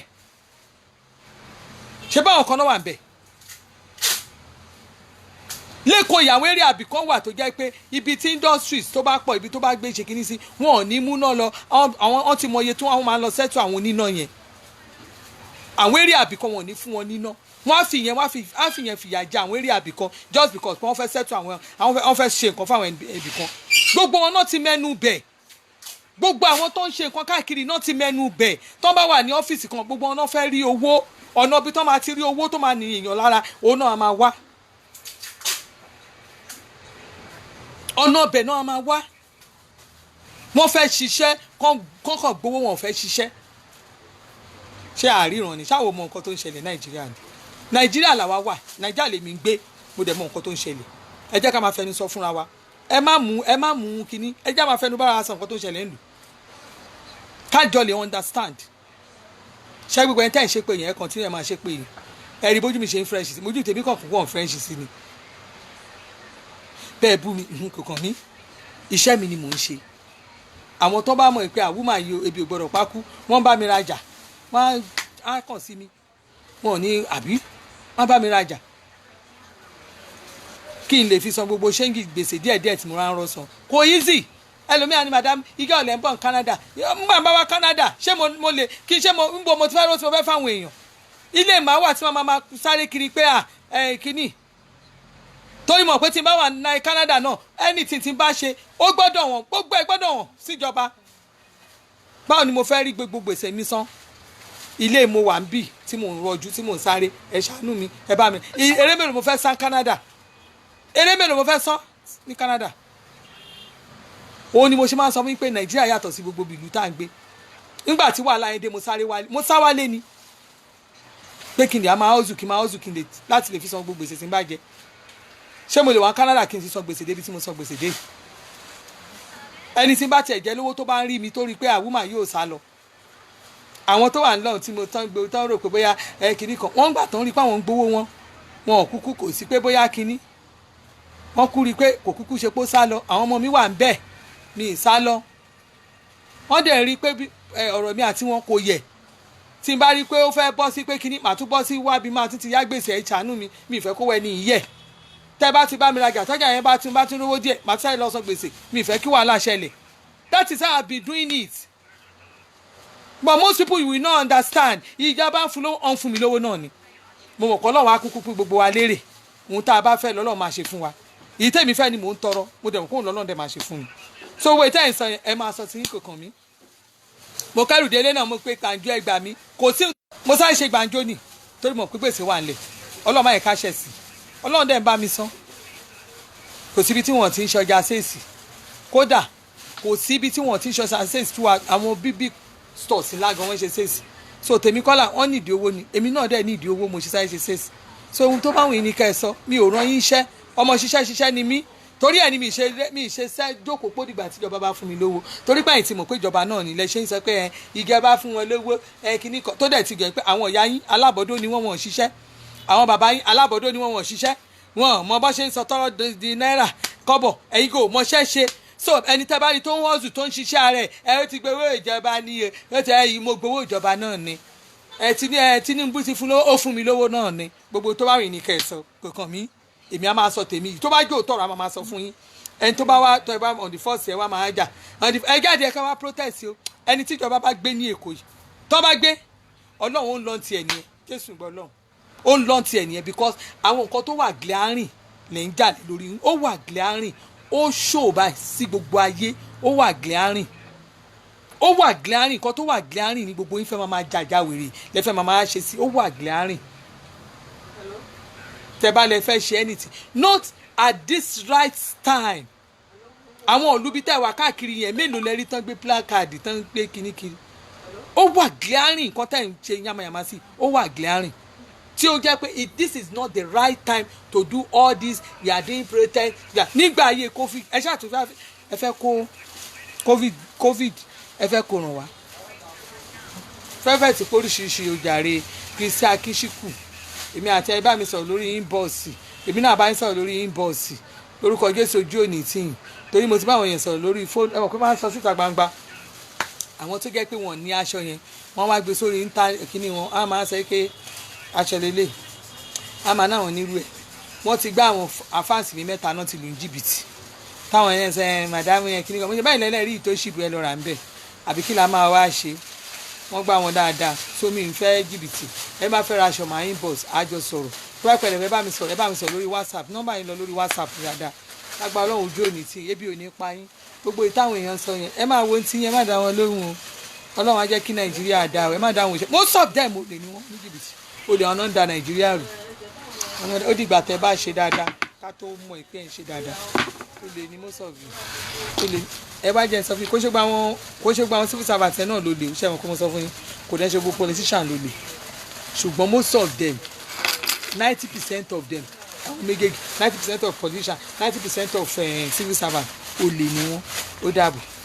lẹ́kọ̀ọ́ ìyàwó eré àbíkan wà tó jẹ́ pé ibi tí industries tó bá pọ̀ ibi tó bá gbé ṣe kíní sí wọn ò ní mú náà lọ àwọn ti mọ iye tí wọ́n máa lọ sẹ́tù àwọn oníná yẹn àwọn eré àbíkan wọn ò ní fún wọn níná wọ́n á fi yẹn fìyà jẹ àwọn eré àbíkan just because wọ́n fẹ́ sẹ́tù àwọn fẹ́ ṣe nǹkan fáwọn ẹbìkan gbogbo wọn náà ti mẹ́nu bẹ̀ gbogbo àwọn tó ń ṣe nǹkan káàkiri náà ti mẹ́nu bẹ̀ tó bá wà ní ọ́fíìsì kan gbogbo wọn náà fẹ́ rí owó ọ̀nà ibi tó máa ti rí owó tó máa ní èèyàn lára òun náà máa wá ọ̀nà ọbẹ̀ náà máa wá wọ́n fẹ́ ṣiṣẹ́ kọ́kàn gbowó wọn ò fẹ́ ṣiṣẹ́ ṣé àríran ni ṣáà wò mọ nǹkan tó ń ṣẹlẹ̀ Nàìjíríà làwa wà Nàìjíríà lèmi ń gbé mo dẹ̀ mọ nǹkan tó ń ṣẹlẹ̀ ẹ jẹ́ ká máa fẹnu sọ fúnra wa ẹ má mú kínní ẹ jẹ́ máa fẹnu bára sọ nǹkan tó ń ṣẹlẹ̀ ń lù kájọ lè understand ṣé gbogbo ẹni tẹ́ ẹ̀ ń ṣe pé yẹn kàn tí ẹ máa ṣe pé yẹn ẹ̀rí bójú mi ṣe ń French sí mojú tèmi kàn fún wọn French sí ni bẹ́ẹ̀ bú mi kò kàn mí iṣẹ́ mi ni mò ń ṣe àwọn tó bá mọ̀ pé àwùmá yìí ebi ò gbọ́dọ̀ pákú wọ́n bá mi rajà wọ́n á kàn sí mi wọn ò ní àbí wọ́n bá mi rajà kí n lè fi san gbogbo ṣéǹgì gbèsè díẹ̀díẹ̀ tí mo rán rọ san kò easy ẹlòmíà ni madam igi ọ̀lẹ́ ń bọ̀ ní Canada nígbà bá wá Canada ṣé mo lè kí n ṣe ń bo mo ti fẹ́ rọ́ tí mo fẹ́ fáwọn èèyàn ilé ìmọ̀ wà tí wọ́n máa sáré kiri pé kínní torí mọ̀ pé tí n bá wà ní Canada náà anything tí n bá ṣe ó gbọ́dọ̀ wọ̀n gbogbo ẹ̀ gbọ́dọ̀ wọ̀n síjọba báwo ni mo fẹ́ rí gbogbo gbèsè mi san ilé mo wà ń bì tí mò ń rọjú tí mò ń sáré ẹ ṣàánú mi ẹ bá mi eré mélòó mo fẹ́ san Canada eré mélòó mo fẹ́ san ní Canada òun ni mo ṣe máa ń sọ fún yín pé Nàìjíríà yàtọ̀ sí gbogbo ìlú tá à ń gbé nígbà tí wàhálà yẹn dé mo sá wálé ni pé kí n lè máa ọ́zù kí n lè láti lè fi san gbogbo gbèsè tí n bá jẹ ṣé mo lè wá Canada kí n ti san gbèsè débi tí mo san gbèsè dé ẹni tí bá tiẹ̀ jẹ́ lówó tó bá ń rí mi tó rí pé àwùmá yóò sá lọ àwọn tó wà ń lọ́run tí mo tán rò pé bóyá kinní kan wọ́n gbà tán rí pé àwọn ń gbowó wọn ò kúkú kò sí pé bóyá kinní wọ́n kú rí pé kò kúkú ṣe pé ó sá lọ àwọn ọmọ mi wà ń bẹ̀ mi ì sá lọ wọ́n dẹ̀ rí pé ọ̀rọ̀ mi àti wọn kò yẹ tí n bá rí pé ó fẹ́ bọ́ sí pé kinní màá tún bọ́ sí wábi máa tún ti yá gbèsè ẹ̀ ṣàánú mi mi ì fẹ́ kó wẹ ní ìyẹ́ tẹ́ bá ti bá mi rajà tọ́jà yẹn bá tún rówó díẹ̀ màá tún sáré lọ san gbèsè mi ì fẹ́ kí wàhálà ṣẹlẹ̀ that is how I be doing it but most people will not understand ìjọba ń fún mi lówó náà ni mo mọ̀ pé Ọlọ́run á kúkú pín gbogbo wa lérè ohun tá a bá fẹ́ lọ́lọ́run máa ṣe fún wa èyí tèmi fẹ́ ni mò ń tọrọ mo dẹ̀ mọ̀ kóun lọ́lọ́run dẹ̀ máa ṣe fún mi so owó ìtẹ́ ìsọ ẹ máa sọ sí kò kàn mí mo kẹ́rù délé náà mo pé gbàǹjo ẹgbà mi kò sí mo sáré ṣe gbàǹjo nì torí mọ̀ pé gbèsè wà nílẹ̀ Ọlọ́run má yẹ ká ṣẹ̀ sí Ọlọ́run dẹ̀ ń bá mi san kò síbi tí wọ́n ti ń ṣọjà ṣèèsì kódà kò síbi tí wọ́n ti ń ṣọjà ṣèèsì tí àwọn bíbí stores ńlá gan wọ́n ṣe ṣèèsì so tèmi kọ́là wọ́n nídìí owó ni èmi náà dẹ̀ nídìí owó mo ṣe sáré ṣe ṣèèsì so ohun tó bá wù yín ní kẹ́ ẹ sọ mi ò rán yín iṣẹ́ ọmọ ṣiṣẹ́ ni mí torí ẹ̀ ni mi ṣe sẹ́ jókòó pó dìgbà tíjọba bá fún mi lówó torí pé àyìn tí mọ̀ pé ìjọba náà ní lẹ́ṣẹ́ ń sọ pé ìgẹ́ bá fún wọn lówó kíní kan tó dẹ̀ ti gbẹ̀ pé àwọn ìyá yín alábọ̀dó ni wọ́n ṣiṣẹ́ àwọn bàbá yín alábọ̀dó ni wọ́n ṣiṣẹ́ wọn mọ bọ́ ṣe ń sọ tọ́rọ̀ di náírà kọ́bọ̀ ẹ̀yin kò mọṣẹ́ ṣe so ẹni tẹ́ bá rí tó ń wọ́ọ̀zù tó ń ṣiṣẹ́ rẹ̀ ó ti gbowó ìjọba ní ó ti ẹ̀yìn mo gbowó ìjọba náà ni Tinubu ti fún lówó ó fún mi lówó náà ni gbogbo tó bá rìn ní kẹsàn kò kàn mí èmi á máa sọ tèmi yìí tó bá jó tọrọ a máa sọ fún yín ẹni tó bá wá tó ẹ bá on the first ẹ wá máa jà ẹ jáde ẹ ká wá protest o ẹni tí ìjọba bá gbé ní Èkó yìí tó bá gbé Ọlọ́run ó ń lọ tiẹ̀ nìyẹn Jésù gbọ́ Ọlọ́run ó ń lọ tiẹ̀ nìyẹn because àwọn nǹkan tó wà glaring lè ń jà lórí ó wà glaring ó show báyìí sí gbogbo ayé ó wà glaring nǹkan tó wà glaring ní gbogbo yín fẹ́ máa jàjà wèrè lẹ́fẹ́ máa ṣe sí ó wà glaring tẹ́ bá lè fẹ́ ṣe anything not at this right time àwọn olùbí tẹ́ wà káàkiri yẹn mélòó lẹ́rí tán gbé placard tán gbé kíníkiri ó wà glaring nǹkan tẹ́ ń ṣe yamayama sí ó wà glaring tí ó jẹ́ pé this is not the right time to do all this we are doing protest nígbà ayé covid ẹ ṣàtúnfẹ́ ẹ fẹ́ kó covid ẹ fẹ́ kó ràn wá fẹ́fẹ́ tí oríṣiríṣi ojàre Kristi Akínsíkù èmi àti ẹ bá mi sọ̀rọ̀ lórí inbox èmi náà bá yín sọ̀rọ̀ lórí inbox lórúkọ Jésù ojú òní tìyìn torí mo ti bá àwọn èèyàn sọ̀rọ̀ lórí fóònù ẹ mọ̀ pé máa ń sọ síta gbangba àwọn tó jẹ́ pé wọ́n ní aṣọ yẹn wọ́n wá gbé sórí kíní wọn á máa sọ pé aṣọ lélẹ̀ á máa náwọn nírú ẹ̀ wọ́n ti gbá àwọn àfáàsì mi mẹ́ta náà ti lù ní jìbìtì táwọn yẹn sẹ màdámù yẹn kíní kan mo ṣe báyìí lẹ́lẹ́ rí ìtò ṣìbù ẹ lọ́ra ń bẹ̀ àbí kí la máa wá ṣe wọ́n gbá wọn dáadáa sómi ìfẹ́ jìbìtì ẹ bá fẹ́ ra aṣọ máa inbox àjọ sọ̀rọ̀ tó bá pẹ̀lẹ́ ẹ bá mi sọ̀rọ̀ lórí WhatsApp nọ́mbà yín lọ lórí WhatsApp dáadáa lágbá Ọlọ́run ojú òní tí ebi ò ní pa yín gbogbo ìtàwọn èèyàn sọ yẹn ẹ máa wo ti yẹn má dá wọn lóhùn o Ọlọ́run á jẹ́ kí Nàìjíríà dá o ẹ má dá wọn ìṣe most of them olè ni wọ́n ní jìbìtì olè ọ̀nà ń da Nàìjíríà rù ó dìgbà tẹ́ bá ṣe dáadáa ká tó mọ̀ ìpín ẹ̀ ṣe dáadáa olè ni most of you olè ẹ bá jẹ́ sọ fún yín kó ṣe gba àwọn civil servant náà ló lè ṣe àwọn kó mo sọ fún yín kò dẹ́ ṣe gbogbo politician ló lè ṣùgbọ́n most of them 90% of them àwọn méjèèjì 90% of politician 90% of civil servant olè ni wọ́n ó dàbọ̀.